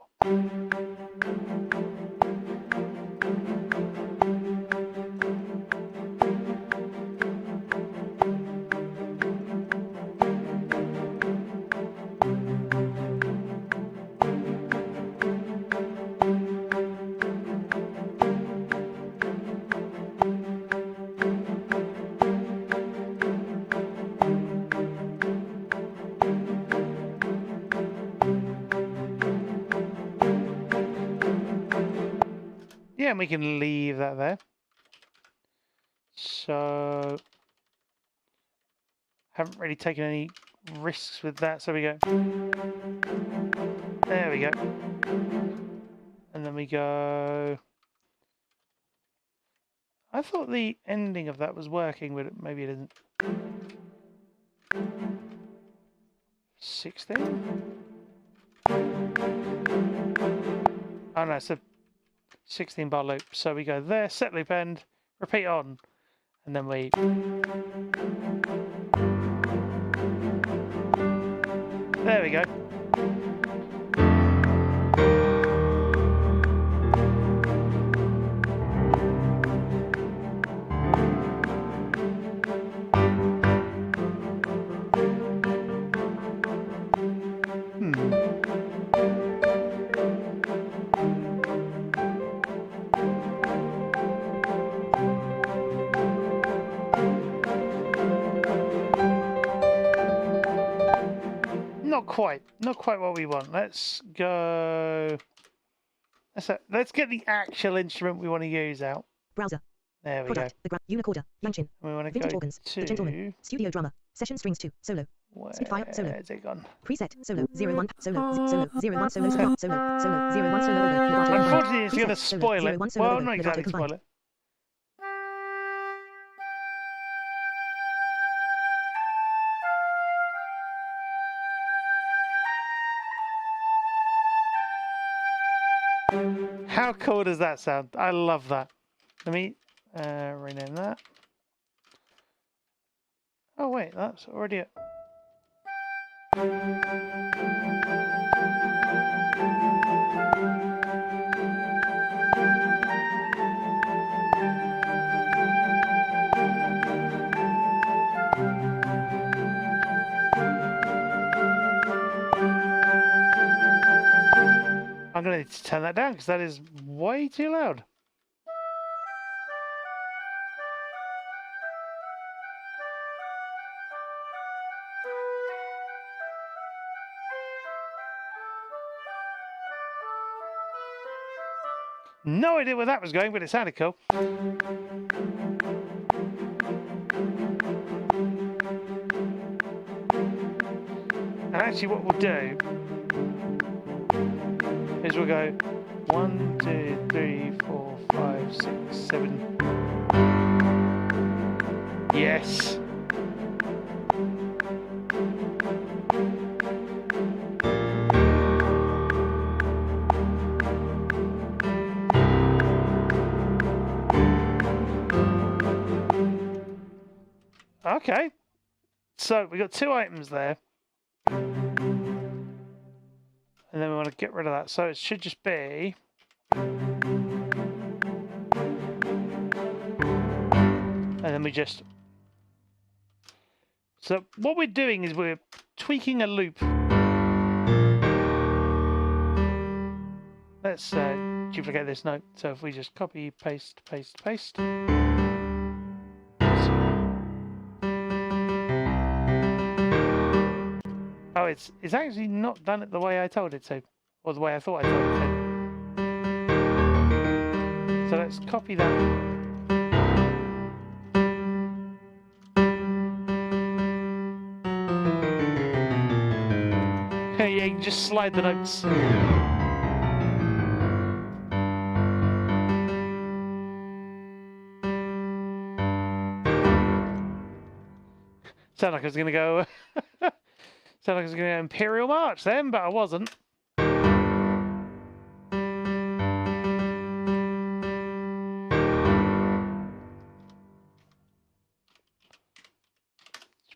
Yeah, and we can leave that there. So, haven't really taken any risks with that. So we go. There we go. And then we go. I thought the ending of that was working, but maybe it isn't. 16? Oh no, it's a 16 bar loop. So we go there, set loop end, repeat on, and then we... There we go. Not quite what we want. Let's go. Let's get the actual instrument we want to use out. Browser. There we Product. go. The Unicorder. Yanchin. We want to Vintage go organs. to... The Gentleman. Studio drummer. Session strings 2. Solo. Spitfire. Solo. Where's it gone? Preset. Solo. 01. Solo. Solo. 01. Solo. Solo. Solo. 01. Solo. Unfortunately, it's going to spoil it. Well, not exactly spoil it. How cool does that sound? I love that. Let me rename that. Oh wait, that's already it. I'm going to need to turn that down because that is way too loud. No idea where that was going, but it sounded cool. And actually what we'll do is we'll go 1, 2, 3, 4, 5, 6, 7. Yes. Okay. So we got 2 items there. And then we want to get rid of that. So it should just be... And then we just So what we're doing is we're tweaking a loop. Let's duplicate this note. So if we just copy, paste, paste, paste. Oh, it's actually not done it the way I told it to, or the way I thought I told it to. So let's copy that. Yeah, you can just slide the notes. Sound like I was going to go. Sound like I was going to go Imperial March then, but I wasn't.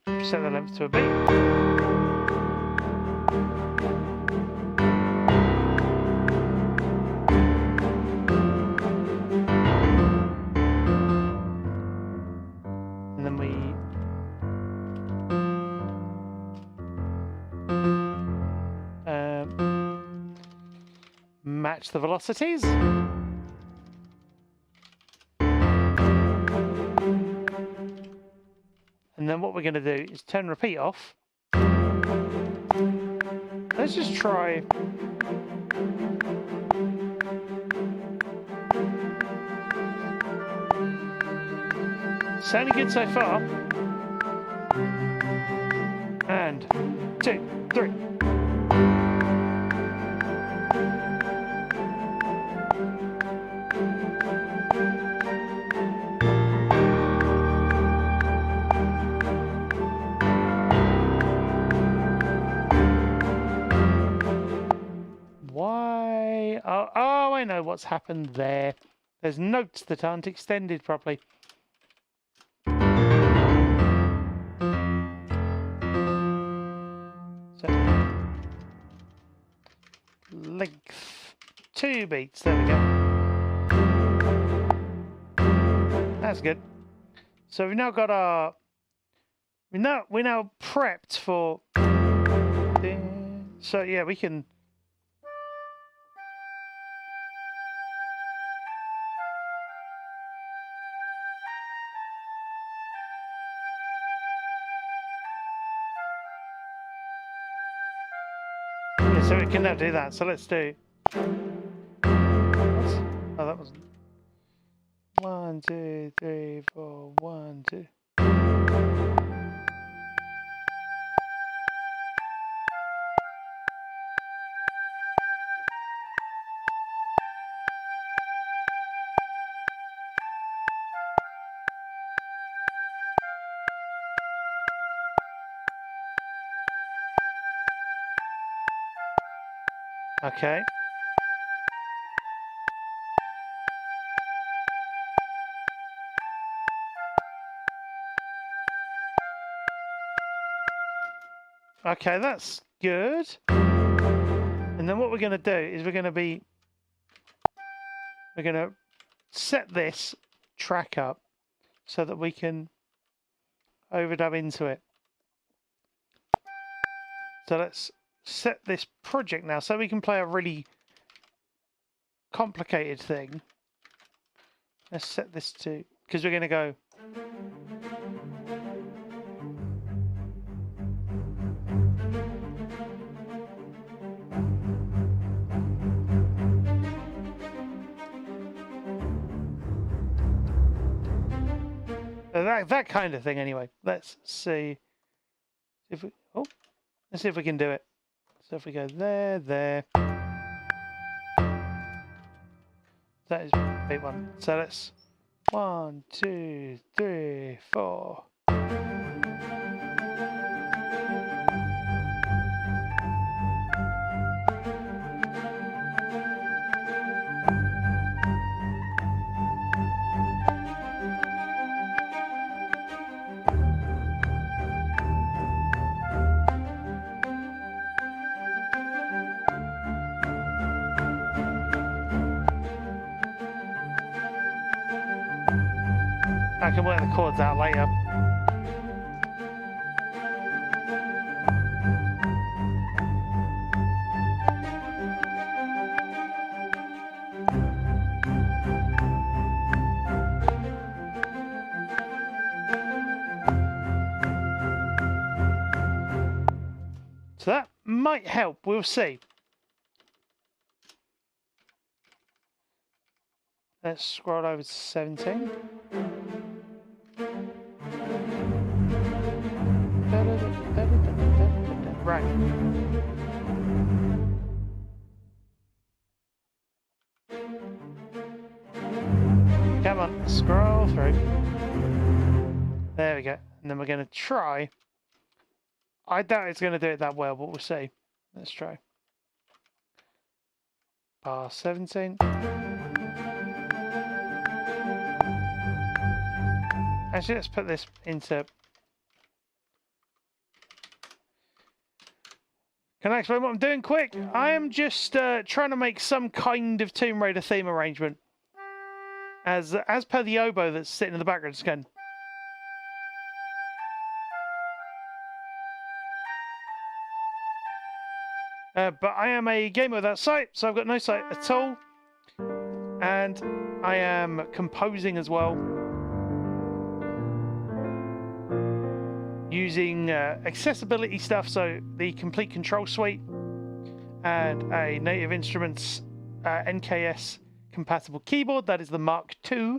Set the length to a beat. And then we match the velocities. And then what we're going to do is turn repeat off. Let's just try. Sounding good so far. And 2, 3. Why? Oh, I know what's happened there. There's notes that aren't extended properly. So, length 2 beats. There we go. That's good. So we've now got our. We're now prepped for. So yeah, we can. So we can now do that. So let's do. What? Oh, that wasn't. 1, 2, 3, 4. 1, 2. Okay. Okay, that's good. And then what we're going to do is we're going to set this track up so that we can overdub into it. So let's set this project now so we can play a really complicated thing. Let's set this to, because we're going to go. That kind of thing anyway. Let's see if we, let's see if we can do it. So if we go there. That is beat 1. So let's 1, 2, 3, 4. I can work the chords out later. So that might help, we'll see. Let's scroll over to 17. Right. Come on, scroll through. There we go. And then we're going to try. I doubt it's going to do it that well, but we'll see. Let's try. Bar 17. Actually, let's put this into... Can I explain what I'm doing quick? I am just trying to make some kind of Tomb Raider theme arrangement. As per the oboe that's sitting in the background scan. But I am a gamer without sight, so I've got no sight at all. And I am composing as well. Using accessibility stuff, so the Complete Control Suite and a Native Instruments NKS compatible keyboard, that is the Mark II.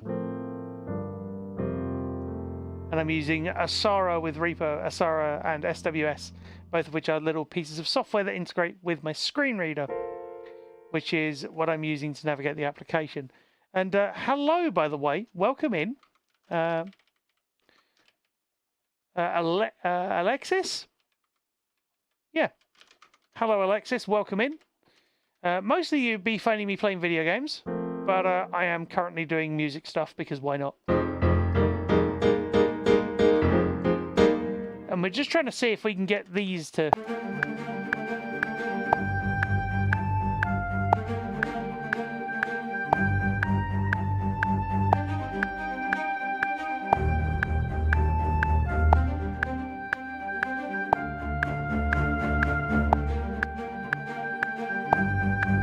And I'm using Asara with Reaper, Asara and SWS, both of which are little pieces of software that integrate with my screen reader, which is what I'm using to navigate the application. And hello, by the way, welcome in. Alexis? Yeah. Hello, Alexis. Welcome in. Mostly you'd be finding me playing video games, but I am currently doing music stuff because why not? And we're just trying to see if we can get these to...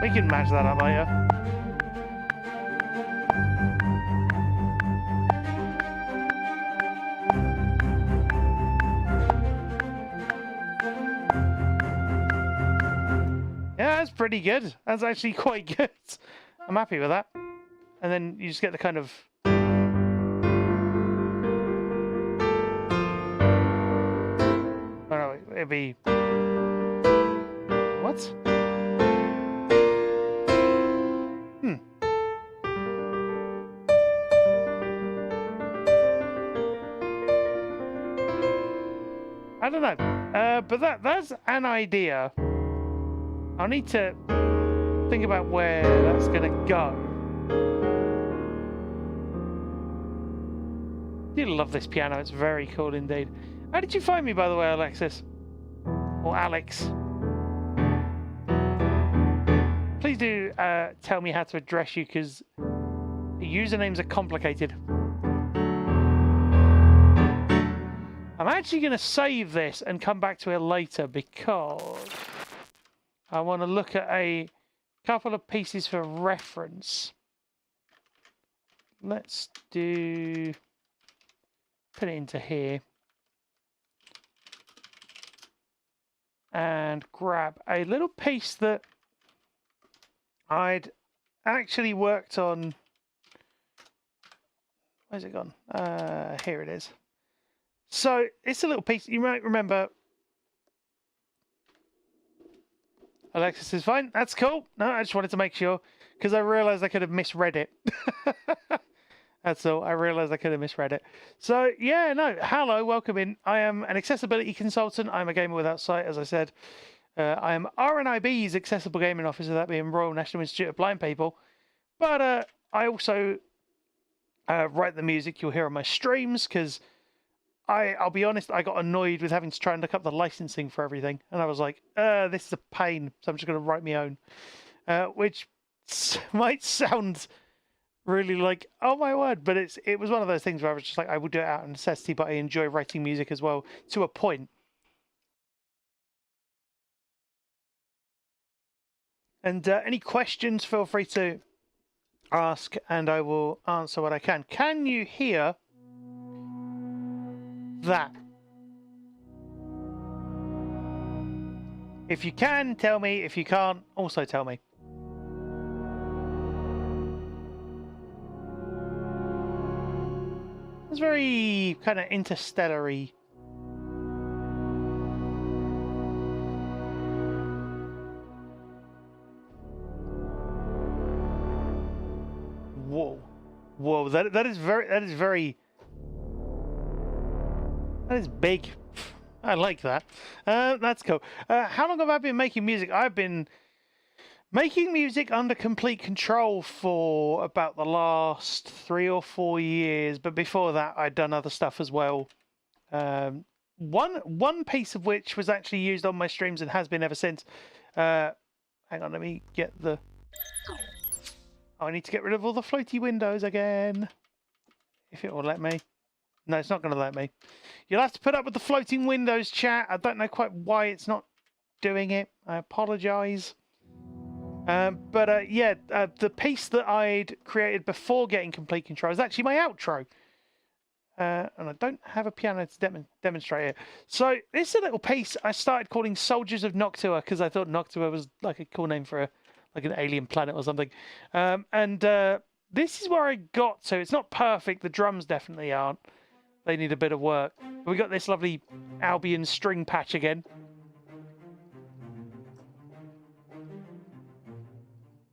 We can match that up later. Yeah, that's pretty good. That's actually quite good. I'm happy with that. And then you just get the kind of... Oh no, it'd be... What? I don't know, but that's an idea. I'll need to think about where that's going to go. I do love this piano, it's very cool indeed. How did you find me, by the way, Alexis? Or Alex? Please do tell me how to address you, because usernames are complicated. I'm actually going to save this and come back to it later because I want to look at a couple of pieces for reference. Let's put it into here and grab a little piece that I'd actually worked on. Where's it gone? Here it is. So it's a little piece. You might remember. Alexis is fine. That's cool. No, I just wanted to make sure because I realized I could have misread it. That's all. I realized I could have misread it. So yeah, no. Hello, welcome in. I am an accessibility consultant. I'm a gamer without sight, as I said. I am RNIB's accessible gaming officer, that being Royal National Institute of Blind People. But I also write the music you'll hear on my streams because. I'll be honest, I got annoyed with having to try and look up the licensing for everything. And I was like, this is a pain, so I'm just going to write my own. Which might sound really like, oh my word, but it was one of those things where I was just like, I would do it out of necessity, but I enjoy writing music as well, to a point. And any questions, feel free to ask, and I will answer what I can. Can you hear that? If you can, tell me. If you can't, also tell me. It's very kind of interstellar-y. Whoa, whoa! That is big. I like that. That's cool. How long have I been making music? I've been making music under complete control for about the last 3 or 4 years, but before that, I'd done other stuff as well. One piece of which was actually used on my streams and has been ever since. Hang on, let me get the. Oh, I need to get rid of all the floaty windows again. If it will let me. No, it's not going to let me. You'll have to put up with the floating windows, chat. I don't know quite why it's not doing it. I apologise. The piece that I'd created before getting complete control is actually my outro. And I don't have a piano to demonstrate it. So this is a little piece I started calling Soldiers of Noctua because I thought Noctua was like a cool name for like an alien planet or something. This is where I got to. It's not perfect. The drums definitely aren't. They need a bit of work. We got this lovely Albion string patch again.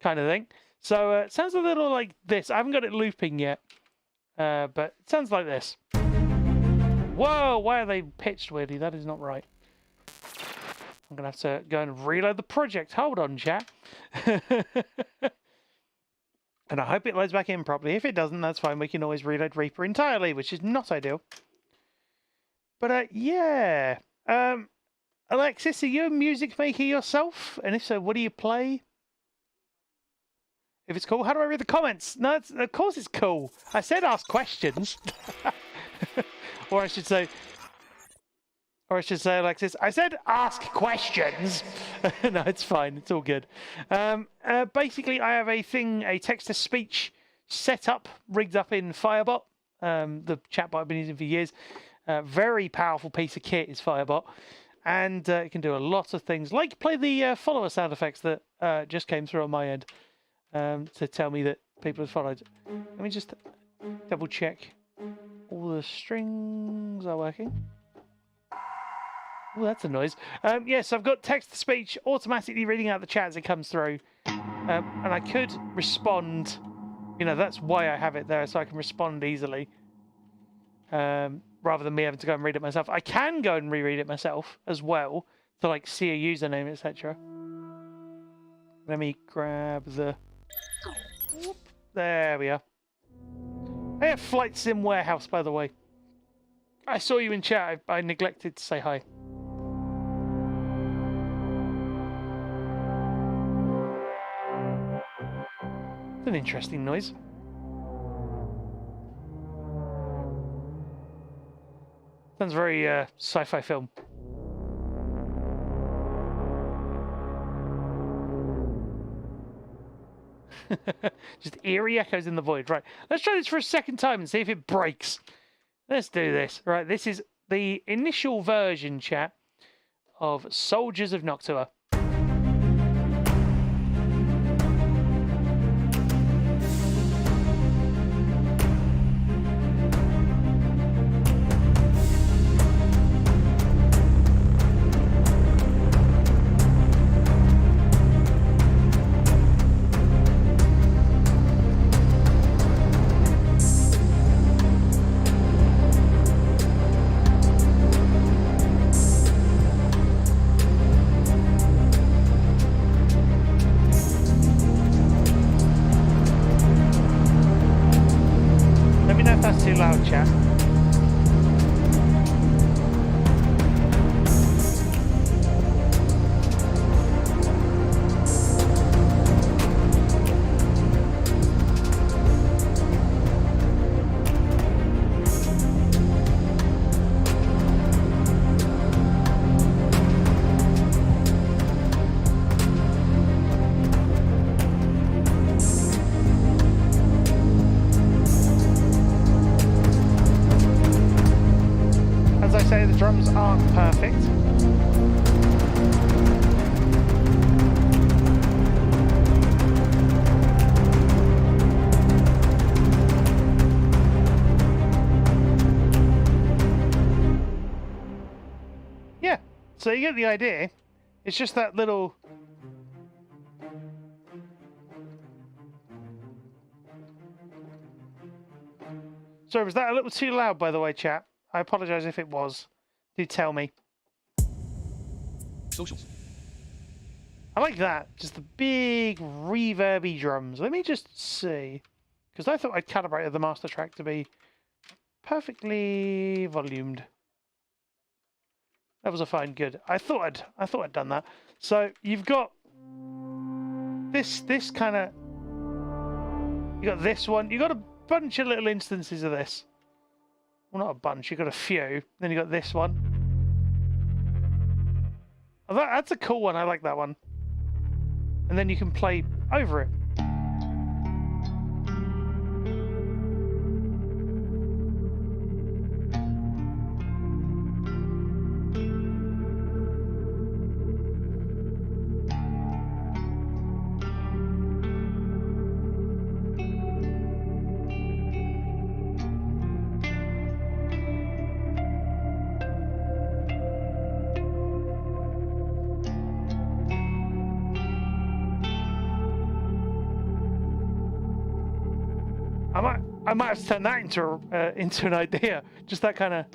Kind of thing. So it sounds a little like this. I haven't got it looping yet. But it sounds like this. Whoa, why are they pitched weirdly? That is not right. I'm going to have to go and reload the project. Hold on, chat. And I hope it loads back in properly. If it doesn't, that's fine. We can always reload Reaper entirely, which is not ideal. But yeah. Alexis, are you a music maker yourself? And if so, what do you play? If it's cool, how do I read the comments? No, of course it's cool. I said ask questions. Or I should say, Alexis, I said ask questions. No, it's fine. It's all good. Basically, I have a text-to-speech setup rigged up in Firebot, the chatbot I've been using for years. Very powerful piece of kit is Firebot. And it can do a lot of things, like play the follower sound effects that just came through on my end to tell me that people have followed. Let me just double check all the strings are working. Oh, that's a noise. Yes, I've got text-to-speech automatically reading out the chat as it comes through. And I could respond. You know, that's why I have it there, so I can respond easily. Rather than me having to go and read it myself. I can go and reread it myself as well, to like see a username, etc. Let me grab the... Whoop. There we are. I have Flight Sim Warehouse, by the way. I saw you in chat. I neglected to say hi. It's an interesting noise. Sounds very sci-fi film. Just eerie echoes in the void. Right, let's try this for a second time and see if it breaks. Let's do this. Right, this is the initial version, chat, of Soldiers of Noctua. Loud chat. aren't perfect. Yeah, so you get the idea. It's just that little... Sorry, was that a little too loud, by the way, chat? I apologise if it was. Do tell me. Socials. I like that. Just the big reverby drums. Let me just see. Because I thought I'd calibrated the master track to be perfectly volumed. That was a fine good. I thought I'd done that. So you've got this kind of... You got this one. You got a bunch of little instances of this. Well, not a bunch. You got a few. Then you got this one. Oh, that's a cool one. I like that one. And then you can play over it. I might have to turn that into an idea. Just that kind of...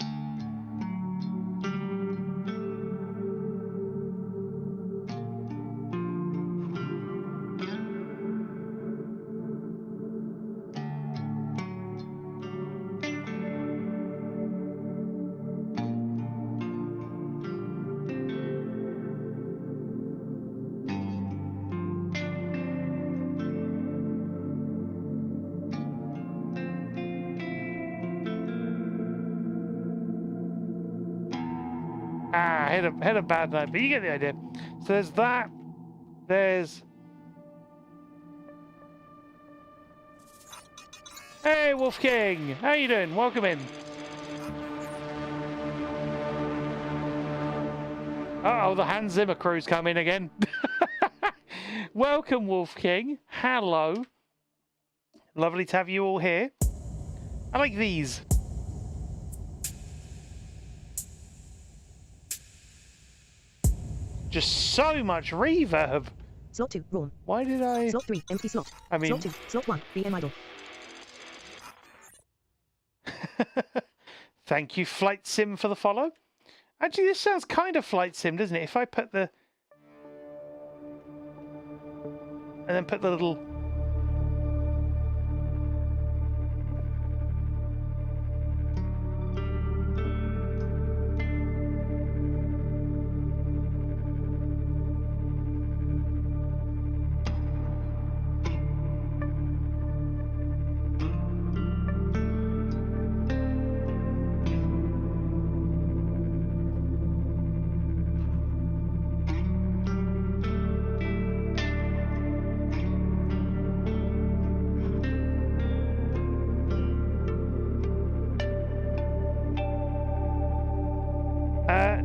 had a bad night, but you get the idea. So there's that. There's... Hey, Wolf King! How you doing? Welcome in. Uh-oh, the Hans Zimmer crew's come in again. Welcome, Wolf King. Hello. Lovely to have you all here. I like these. Just so much reverb. Slot 2, Rawn. Why did I... Slot 3, empty slot. I mean... Slot 2, slot 1, BM idle. Thank you, Flight Sim, for the follow. Actually, this sounds kind of Flight Sim, doesn't it? If I put the... And then put the little...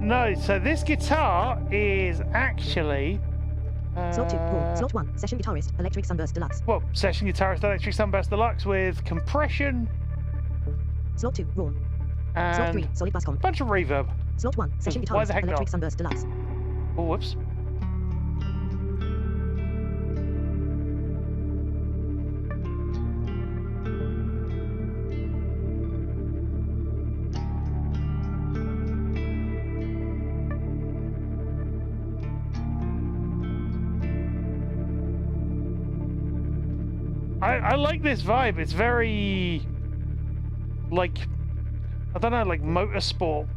No, so this guitar is actually... Slot 2, Rawn. Slot 1, Session Guitarist, Electric Sunburst Deluxe. Well, Session Guitarist Electric Sunburst Deluxe with compression. Slot 2, Rawn. And Slot 3, Solid Bass Comp. bunch of reverb. Slot 1, Session Why the Guitarist, heck Electric not? Sunburst Deluxe. Oh, whoops. I like this vibe. It's very, like, I don't know, like motorsport.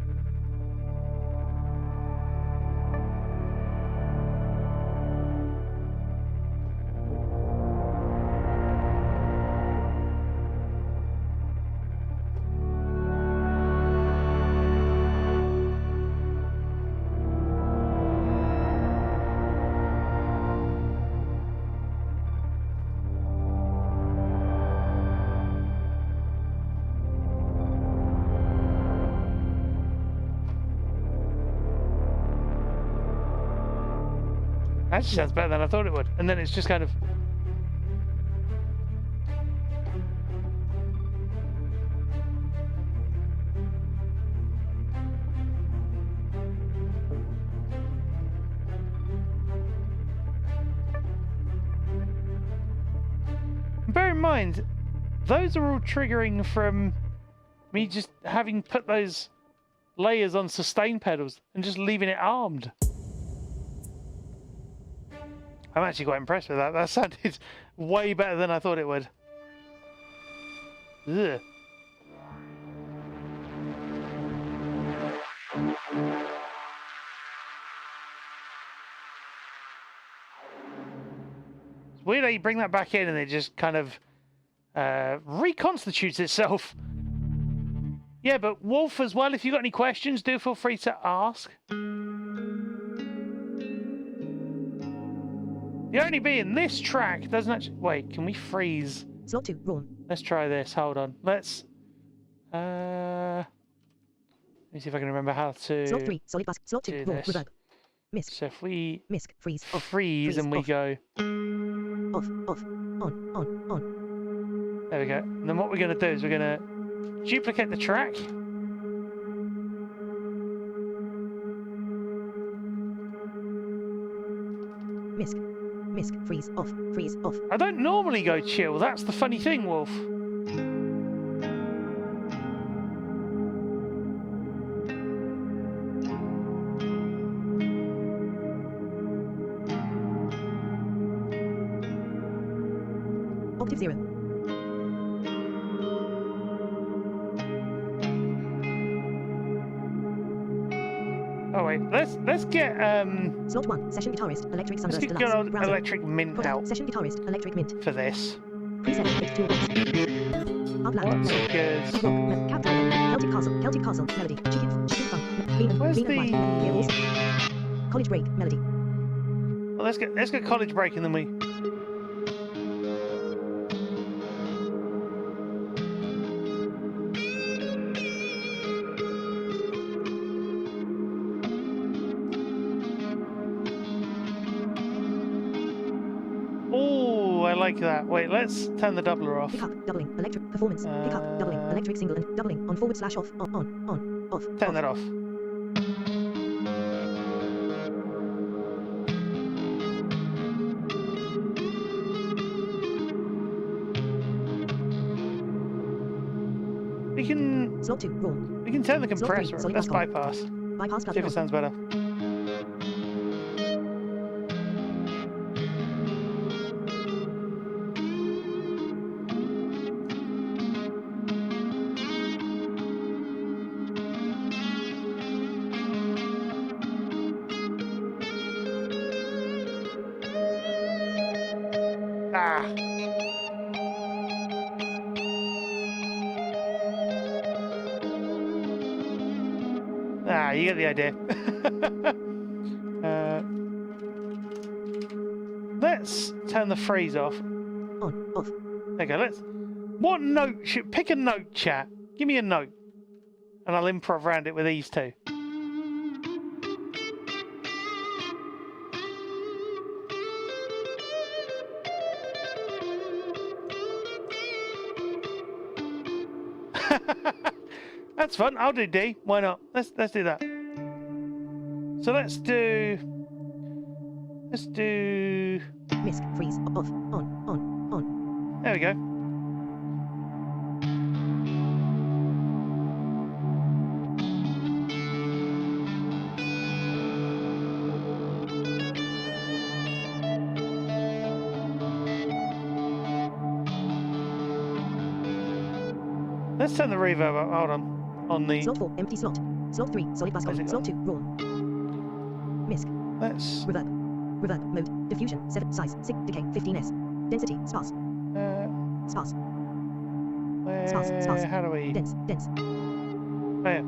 Actually sounds better than I thought it would. And then it's just kind of... Bear in mind, those are all triggering from me just having put those layers on sustain pedals and just leaving it armed. I'm actually quite impressed with that. That sounded way better than I thought it would. Ugh. It's weird how you bring that back in and it just kind of reconstitutes itself. Yeah, but Wolf as well, if you've got any questions, do feel free to ask. The only bee in this track doesn't actually... Wait, can we freeze? Slot 2, Rawn. Let's try this. Hold on. Let's... let me see if I can remember how to... Slot 3, solid bus. Slot 2, Raw, reverb. Misc. So if we... Misc, freeze, off. Freeze and we off. go... Off, on. There we go. And then what we're going to do is we're going to duplicate the track. Misc, freeze, off. I don't normally go chill. That's the funny thing, Wolf. Octave 0. Oh wait, let's get Slot 1, session guitarist, electric let's sunburst get good deluxe. old Browser. electric mint Product, out session guitarist, electric mint. for this. Preset, hit toolbox. Upland, What's melody. good? Rock, Cap Celtic Castle, melody. Chicken funk, Where's Green and the- White, Hills. College break, melody. Well, let's get college break and then we... Oh, I like that. Wait, let's turn the doubler off. Pick up, doubling, electric, performance. Pick up, doubling, electric single and doubling, on / off, on, off. Turn that off. We can Slot 2, Rawn. we can turn the Slot three, compressor off. solid Let's bus column. bypass. Bypass See if plug it sounds better. Ah. Ah, you get the idea. Let's turn the freeze off. On, off. There you go. What note should... Pick a note, chat. Give me a note. And I'll improv around it with these two. That's fun. I'll do D. Why not? Let's do that. So let's do Misc, freeze, off, on. there we go. Let's turn the reverb up. Hold on the... Slot 4, empty slot. Slot 3, solid bus Where's column. it Slot 2, Rawn. Misc, Let's... reverb, mode, diffusion, 7, size, 6, decay, 15s. Density, sparse, sparse, where... sparse. How do we... dense. Oh, yeah.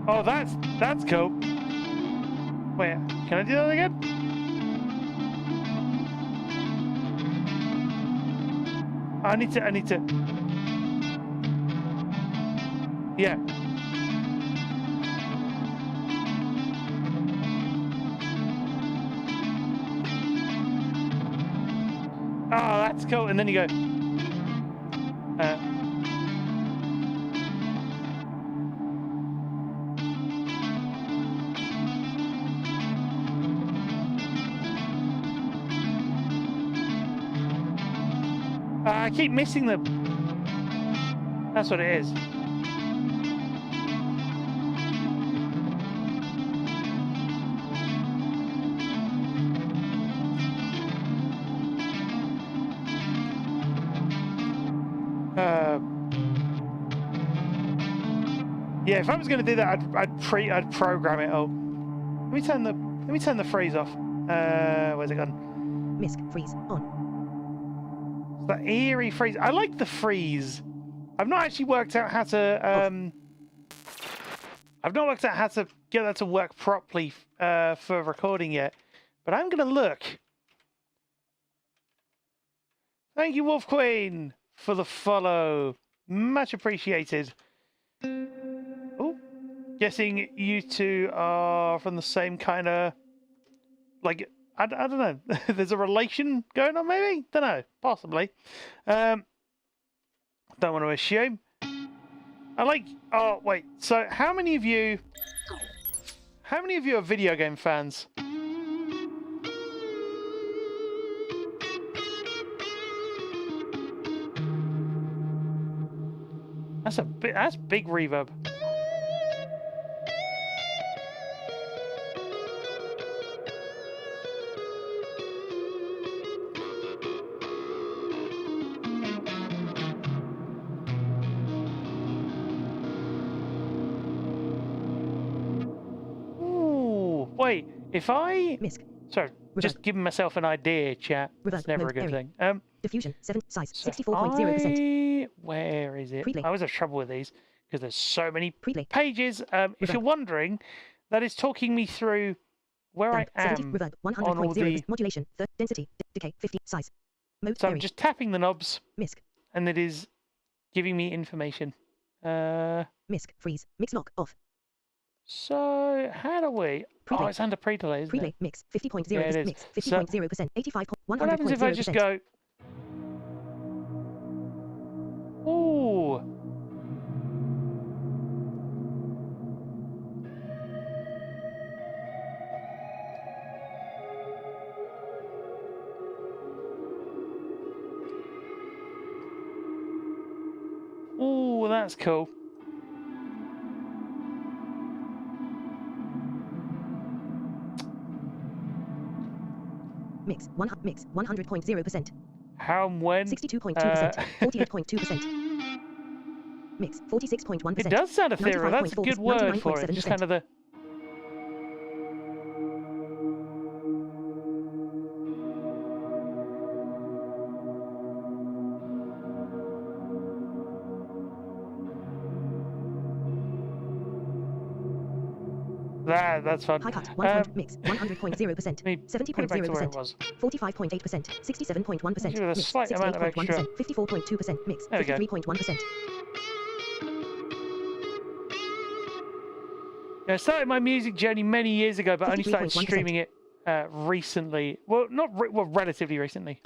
Oh, that's cool. Wait, can I do that again? I need to. Yeah. Oh, that's cool. And then you go. I keep missing them. That's what it is. Yeah, if I was going to do that, I'd program it all. Let me turn the freeze off. Where's it gone? Misc freeze on. It's that eerie freeze. I like the freeze. I've not actually worked out how to. I've not worked out how to get that to work properly for recording yet, but I'm going to look. Thank you, Wolf Queen, for the follow. Much appreciated. Oh, guessing you two are from the same kind of, like, I don't know. There's a relation going on, maybe? Don't know. Possibly. Don't want to assume. I like. Oh wait. So how many of you are video game fans? That's big reverb. Ooh, wait. If I sorry, just giving myself an idea, chat. It's never a good thing. Diffusion 7 size 64.0%. Where is it? I always have trouble with these because there's so many pages. If you're wondering, that is talking me through where I am on all the modulation, density, decay, 50 size. Mode so I'm just tapping the knobs, and it is giving me information. Misc freeze mix lock off. So how do we? Oh, it's under pre-delay, isn't it? Mix 50.0%. Yeah, it is. Mix 50.0%. 85. What happens if I just go? Ooh. Ooh, that's cool. Mix 100.0%. How and when? 62.2%. 48.2%. Mix 46.1%. It does sound ethereal. That's a good word for it. Just kind of the. That's fun. High cut, mix 100.0%, 70.0%, 45.8%, 67.1%, a slight amount of extra. 54.2%, mix 53.1%. I started my music journey many years ago, but only started streaming it recently. Well, relatively recently.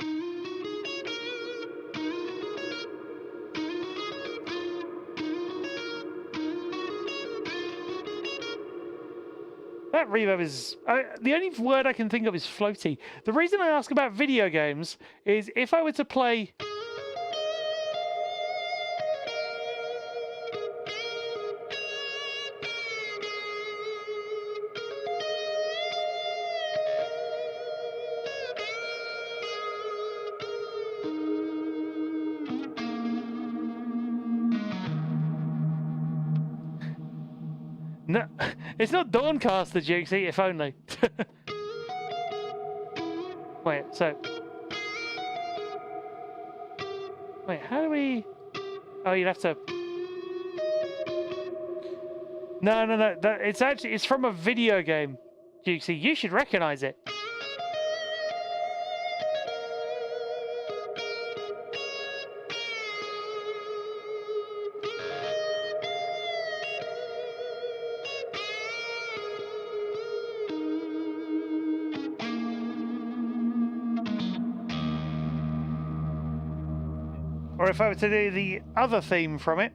That reverb is... the only word I can think of is floaty. The reason I ask about video games is if I were to play... No, it's not Dawncaster, Jukesy, if only. Wait, so... Wait, how do we... Oh, you'd have to... No. It's from a video game, Juicy. You should recognize it. Or if I were to do the other theme from it.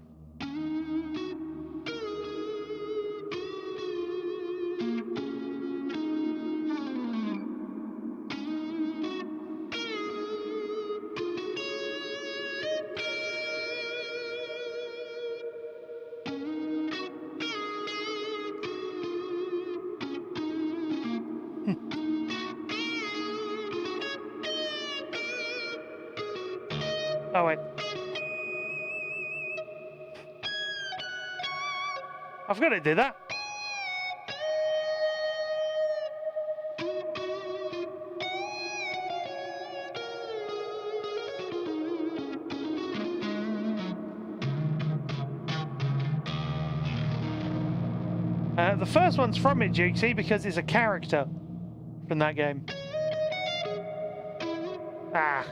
Oh, wait. I forgot it did that. The first one's from it, Jukesy, because it's a character from that game. Ah.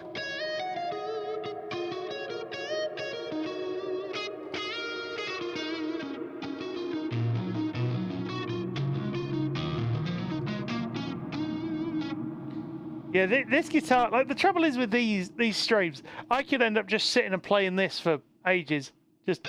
Yeah, this guitar, like the trouble is with these streams, I could end up just sitting and playing this for ages. Just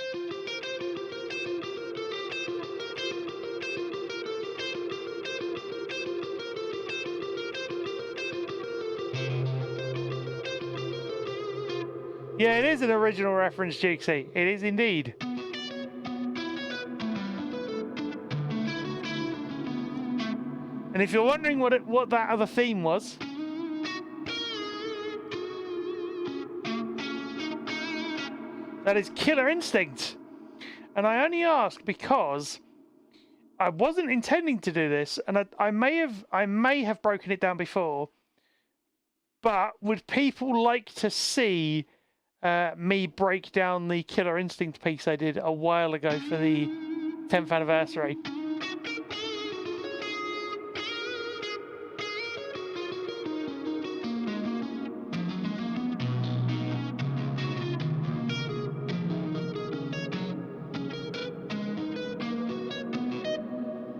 yeah, it is an original reference, Jukesy. It is indeed. And if you're wondering what that other theme was, that is Killer Instinct. And I only ask because I wasn't intending to do this, and I may have broken it down before. But would people like to see me break down the Killer Instinct piece I did a while ago for the 10th anniversary?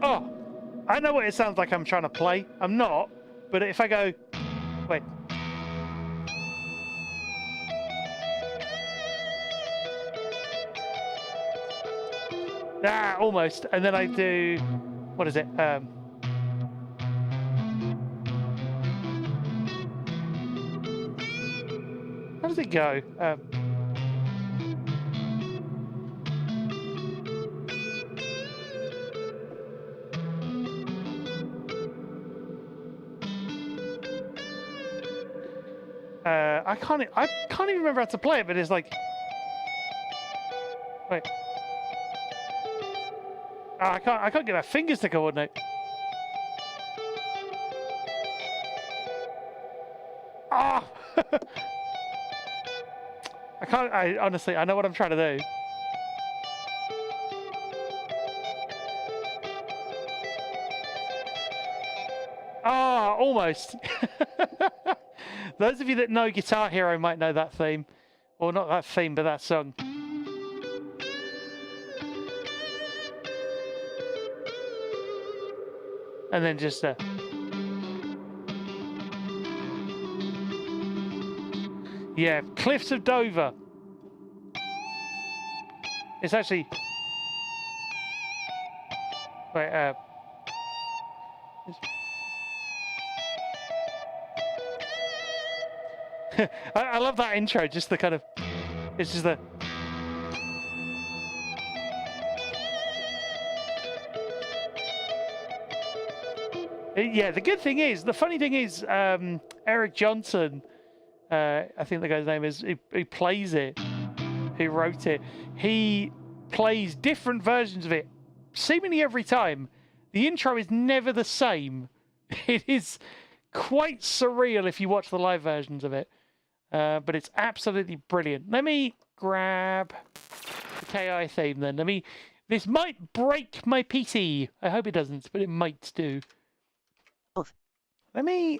Oh, I know what it sounds like I'm trying to play. I'm not, but if I go, wait. Ah, almost. And then I do, what is it? How does it go? I can't even remember how to play it, but it's like, wait. Oh, I can't get my fingers to coordinate. Ah! Oh! I honestly, I know what I'm trying to do. Ah, oh, almost. Those of you that know Guitar Hero might know that theme. Or not that theme, but that song. And then just yeah, Cliffs of Dover. It's actually wait, I love that intro, just the kind of, it's just the yeah, the good thing is, the funny thing is, Eric Johnson, I think the guy's name is, who plays it, who wrote it, he plays different versions of it seemingly every time. The intro is never the same. It is quite surreal if you watch the live versions of it, but it's absolutely brilliant. Let me grab the KI theme then. This might break my PC. I hope it doesn't, but it might do. Off. Let me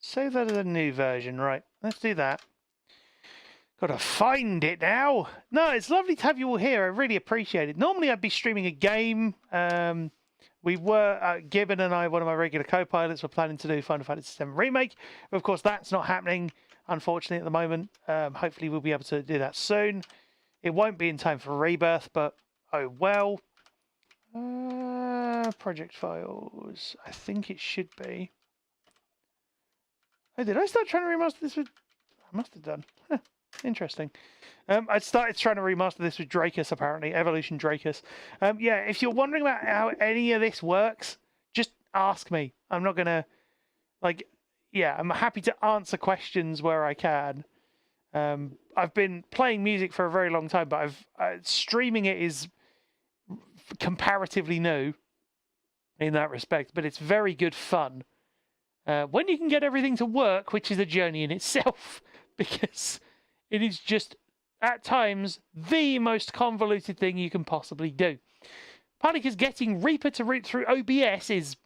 save that as a new version. Right, let's do that. Gotta find it now. No, it's lovely to have you all here. I really appreciate it. Normally I'd be streaming a game. We were, Gibbon and I, one of my regular co-pilots, were planning to do Final Fantasy VII Remake. But of course, that's not happening, unfortunately, at the moment. Hopefully we'll be able to do that soon. It won't be in time for Rebirth, but oh well. Project files. I think it should be. Oh, did I start trying to remaster this with... I must have done. Interesting. I started trying to remaster this with Drakus, apparently. Evolution Drakus. Yeah, if you're wondering about how any of this works, just ask me. I'm not going to... Like, yeah, I'm happy to answer questions where I can. I've been playing music for a very long time, but streaming it is comparatively new in that respect, but it's very good fun. When you can get everything to work, which is a journey in itself, because it is just, at times, the most convoluted thing you can possibly do. Partly because getting Reaper to route through OBS is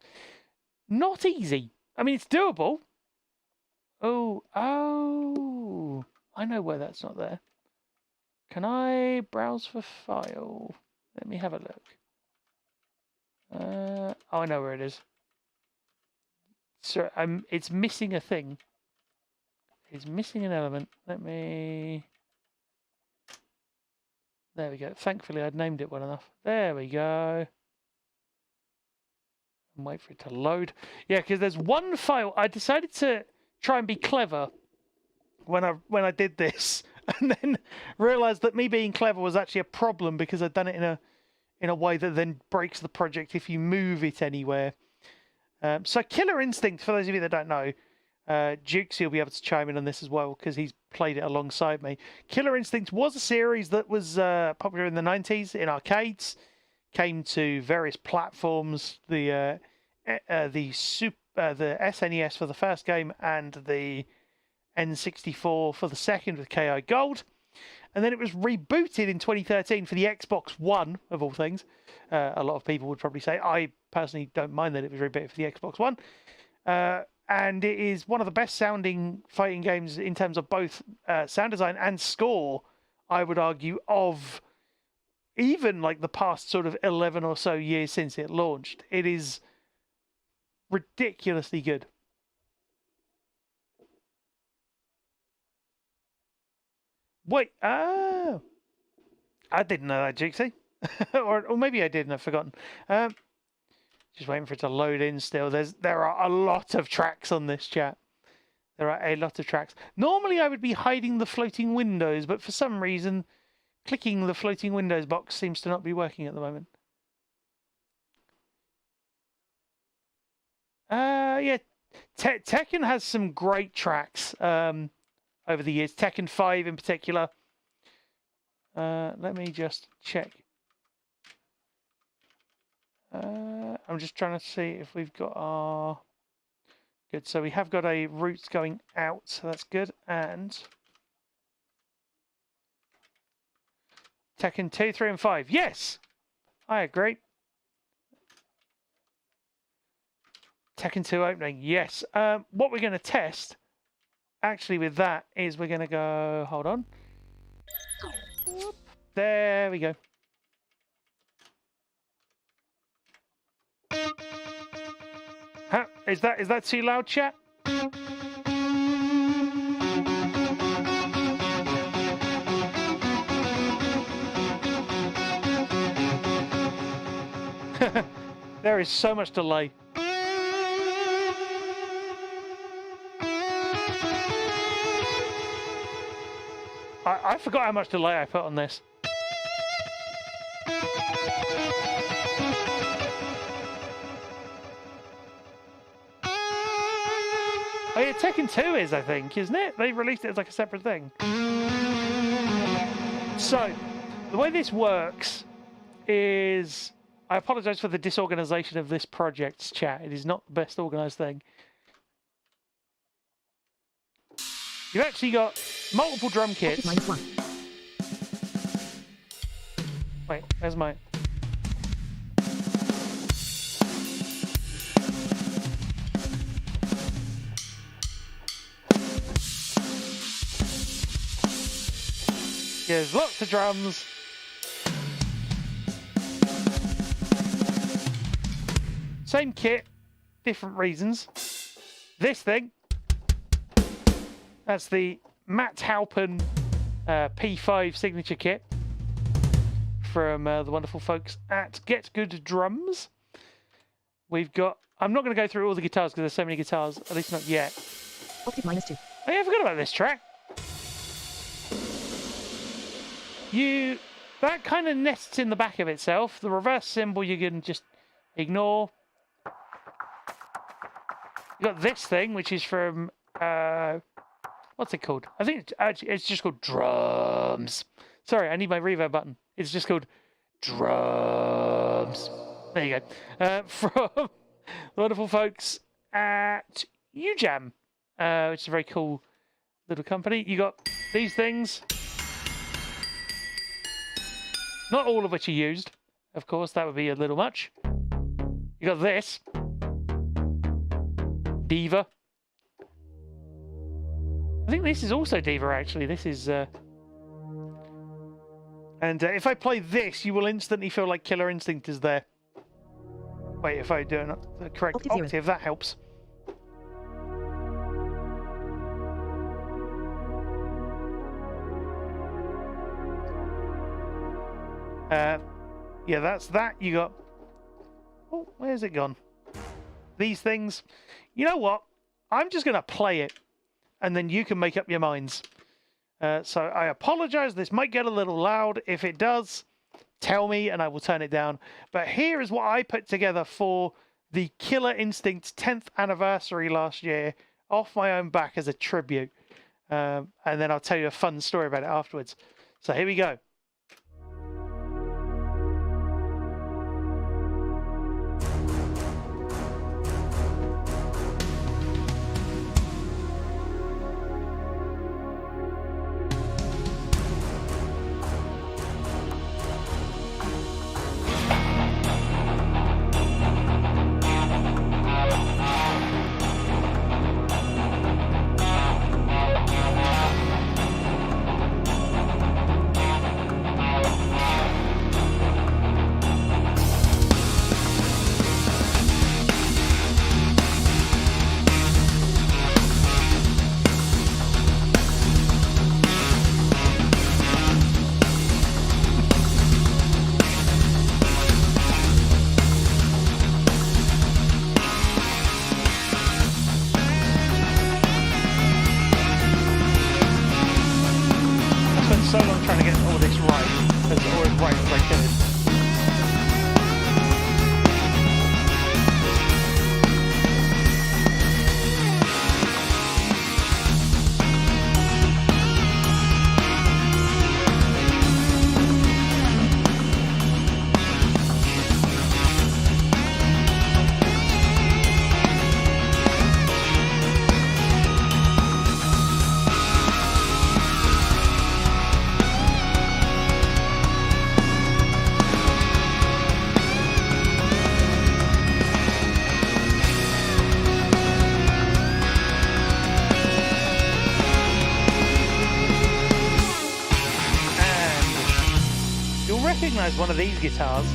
not easy. I mean, it's doable. Oh, I know where that's not there. Can I browse for file? Let me have a look. Oh, I know where it is. So it's missing a thing. It's missing an element. Let me... There we go. Thankfully, I'd named it well enough. There we go. And wait for it to load. Yeah, because there's one file. I decided to try and be clever when I did this, and then realised that me being clever was actually a problem because I'd done it in a way that then breaks the project if you move it anywhere. So Killer Instinct, for those of you that don't know, Jukes will be able to chime in on this as well because he's played it alongside me. Killer Instinct was a series that was popular in the 90s in arcades, came to various platforms, the SNES for the first game and the N64 for the second with KI Gold. And then it was rebooted in 2013 for the Xbox One, of all things. A lot of people would probably say. I personally don't mind that it was rebooted for the Xbox One. And it is one of the best sounding fighting games in terms of both sound design and score, I would argue, of even like the past sort of 11 or so years since it launched. It is ridiculously good. Wait, I didn't know that, Jixie. or maybe I did and I've forgotten. Just waiting for it to load in still. There are a lot of tracks on this chat. There are a lot of tracks. Normally I would be hiding the floating windows, but for some reason, clicking the floating windows box seems to not be working at the moment. Yeah, Tekken has some great tracks over the years. Tekken 5 in particular. Let me just check. I'm just trying to see if we've got our... Good, so we have got a route going out, so that's good. And Tekken 2, 3 and 5. Yes! I agree. Tekken 2 opening, yes. What we're going to test, actually, with that, is we're going to go... Hold on. Whoop. There we go. Huh? Is that too loud, chat? There is so much delay. I forgot how much delay I put on this. Oh yeah, Tekken 2 is, I think, isn't it? They've released it as like a separate thing. So, the way this works is... I apologise for the disorganisation of this project's chat. It is not the best organised thing. You've actually got multiple drum kits. Wait, where's my... There's lots of drums. Same kit, different reasons. This thing, that's the Matt Halpin P5 signature kit from the wonderful folks at Get Good Drums. We've got... I'm not going to go through all the guitars because there's so many guitars, at least not yet. Octave -2. Oh yeah, I forgot about this track. That kind of nests in the back of itself. The reverse cymbal you can just ignore. You got this thing, which is from what's it called? I think it's just called drums. Sorry, I need my reverb button. It's just called drums. There you go. From the wonderful folks at UJam, which is a very cool little company. You got these things. Not all of which are used, of course, that would be a little much. You got this. Diva. I think this is also Diva, actually. This is... And if I play this, you will instantly feel like Killer Instinct is there. Wait, if I do the correct octave, that helps. Yeah, that's that. You got... Oh, where's it gone? These things. You know what? I'm just going to play it, and then you can make up your minds. So I apologize. This might get a little loud. If it does, tell me, and I will turn it down. But here is what I put together for the Killer Instinct 10th anniversary last year, off my own back as a tribute. And then I'll tell you a fun story about it afterwards. So here we go. So long trying to get all this right, as right as I could. Recognize one of these guitars.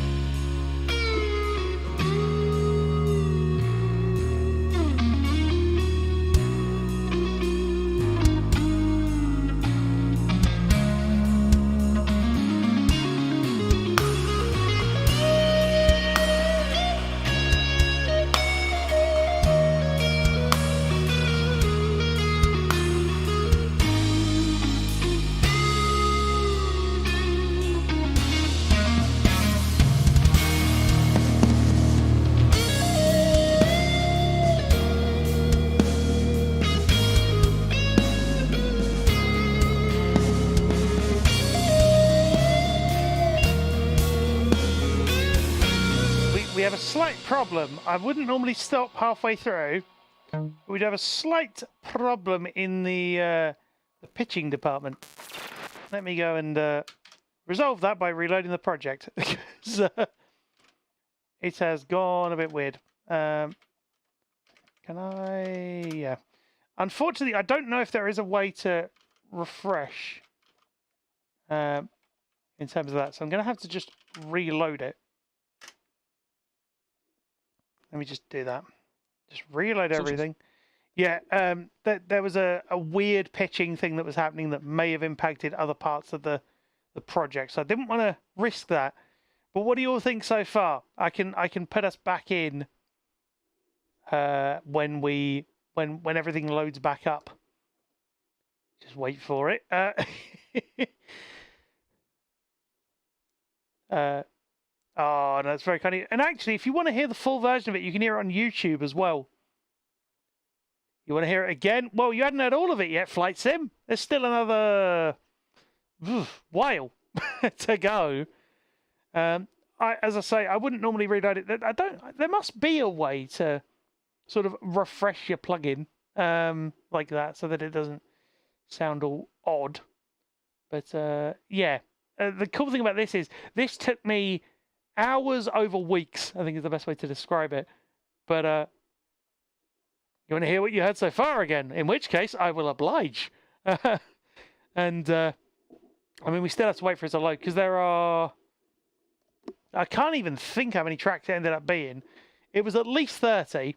We have a slight problem. I wouldn't normally stop halfway through. We'd have a slight problem in the pitching department. Let me go and resolve that by reloading the project. So, it has gone a bit weird. Can I? Yeah. Unfortunately, I don't know if there is a way to refresh in terms of that. So I'm going to have to just reload it. Let me just do that. Just reload everything. Yeah, there was a weird pitching thing that was happening that may have impacted other parts of the project. So I didn't want to risk that. But what do you all think so far? I can put us back in when everything loads back up. Just wait for it. Oh, no, that's very kind of you. And actually, if you want to hear the full version of it, you can hear it on YouTube as well. You want to hear it again? Well, you hadn't heard all of it yet, Flight Sim. There's still another while to go. As I say, I wouldn't normally reload it. There must be a way to sort of refresh your plugin like that so that it doesn't sound all odd. But yeah, the cool thing about this is this took me hours over weeks, I think is the best way to describe it. But you want to hear what you heard so far again? In which case, I will oblige. And I mean, we still have to wait for it to load because there are. I can't even think how many tracks it ended up being. It was at least 30.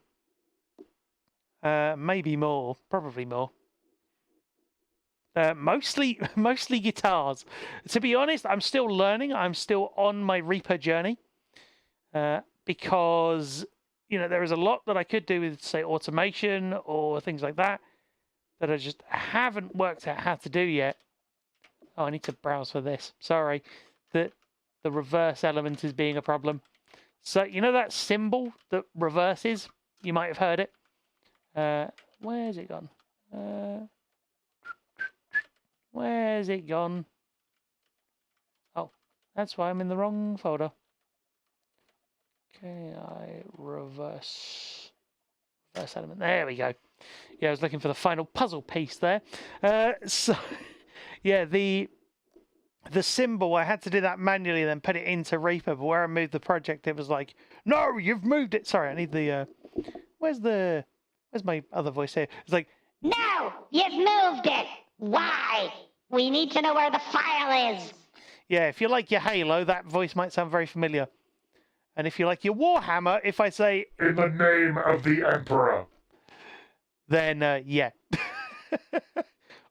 Maybe more. Probably more. Mostly guitars. To be honest, I'm still learning. I'm still on my Reaper journey. Because, you know, there is a lot that I could do with, say, automation or things like that I just haven't worked out how to do yet. Oh, I need to browse for this. Sorry. The reverse element is being a problem. So, you know that symbol that reverses? You might have heard it. Where's it gone? Where's it gone? Oh, that's why I'm in the wrong folder. Okay, reverse element. There we go. Yeah, I was looking for the final puzzle piece there. So, yeah, the symbol, I had to do that manually and then put it into Reaper, but where I moved the project, it was like, no, you've moved it. Sorry, I need the, where's my other voice here? It's like, no, you've moved it. Why? We need to know where the file is. Yeah, if you like your Halo, that voice might sound very familiar. And if you like your Warhammer, if I say, in the name of the Emperor, then, yeah.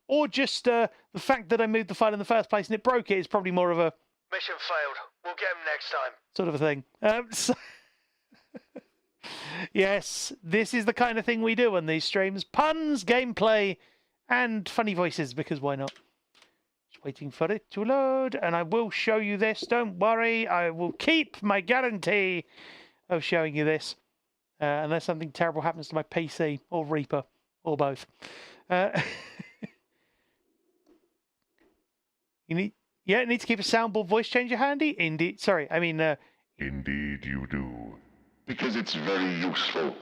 Or just the fact that I moved the file in the first place and it broke it is probably more of a mission failed. We'll get him next time. Sort of a thing. Yes, this is the kind of thing we do on these streams. Puns, gameplay, and funny voices, because why not? Just waiting for it to load, and I will show you this. Don't worry, I will keep my guarantee of showing you this. Unless something terrible happens to my PC, or Reaper, or both. You need to keep a soundboard voice changer handy. Indeed, sorry, I mean. Indeed, you do. Because it's very useful.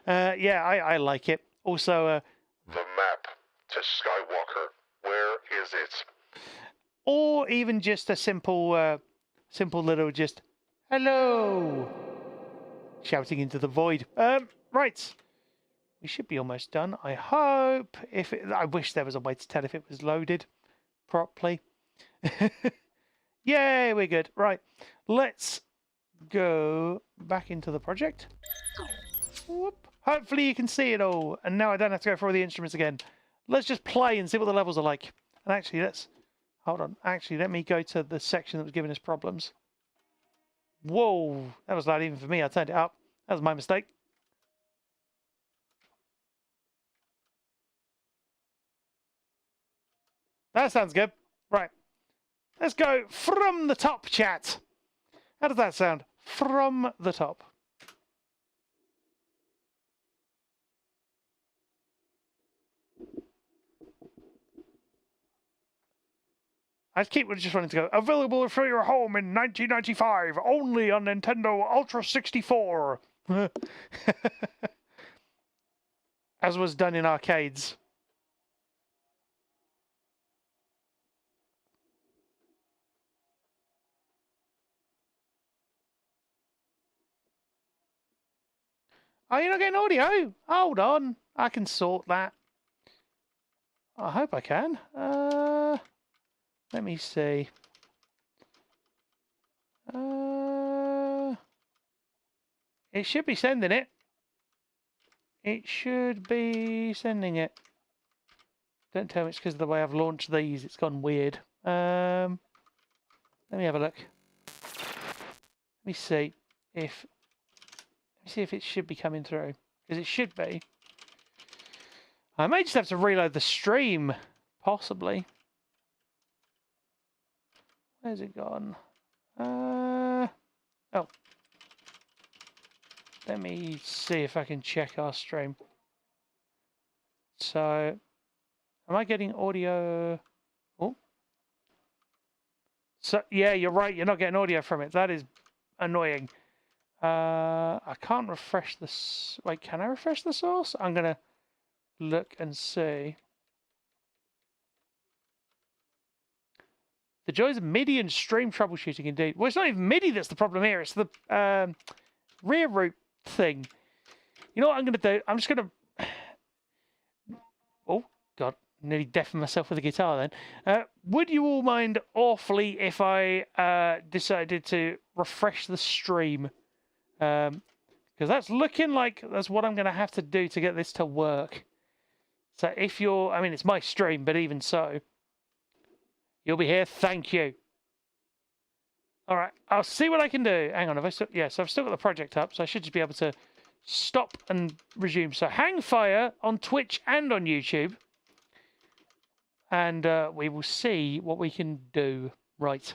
Yeah, I like it. Also, the map to Skywalker. Where is it? Or even just a simple little just hello, shouting into the void. Right. We should be almost done. I hope. I wish there was a way to tell if it was loaded properly. Yay, we're good. Right, let's go back into the project. Whoop. Hopefully you can see it all, and now I don't have to go through all the instruments again. Let's just play and see what the levels are like. And actually, hold on. Actually, let me go to the section that was giving us problems. Whoa, that was loud even for me. I turned it up. That was my mistake. That sounds good. Right. Let's go from the top, chat. How does that sound? From the top. I just wanting to go. Available for your home in 1995, only on Nintendo Ultra 64. As was done in arcades. Oh, you're not getting audio? Hold on. I can sort that. I hope I can. Let me see. It should be sending it. It should be sending it. Don't tell me it's because of the way I've launched these. It's gone weird. Let me have a look. Let me see if it should be coming through, because it should be. I may just have to reload the stream, possibly. Where's it gone? Oh. Let me see if I can check our stream. So, am I getting audio? Oh. So, yeah, you're right. You're not getting audio from it. That is annoying. I can't refresh this. Wait, can I refresh the source? I'm going to look and see. The joys of MIDI and stream troubleshooting, indeed. Well, it's not even MIDI that's the problem here. It's the rear route thing. You know what I'm going to do? I'm just going to... Oh, God. Nearly deafened myself with the guitar then. Would you all mind awfully if I decided to refresh the stream? Because that's looking like that's what I'm going to have to do to get this to work. So if you're... I mean, it's my stream, but even so... You'll be here. Thank you. All right. I'll see what I can do. Hang on. Have I still... Yeah, so I've still got the project up, so I should just be able to stop and resume. So hang fire on Twitch and on YouTube. And we will see what we can do. Right.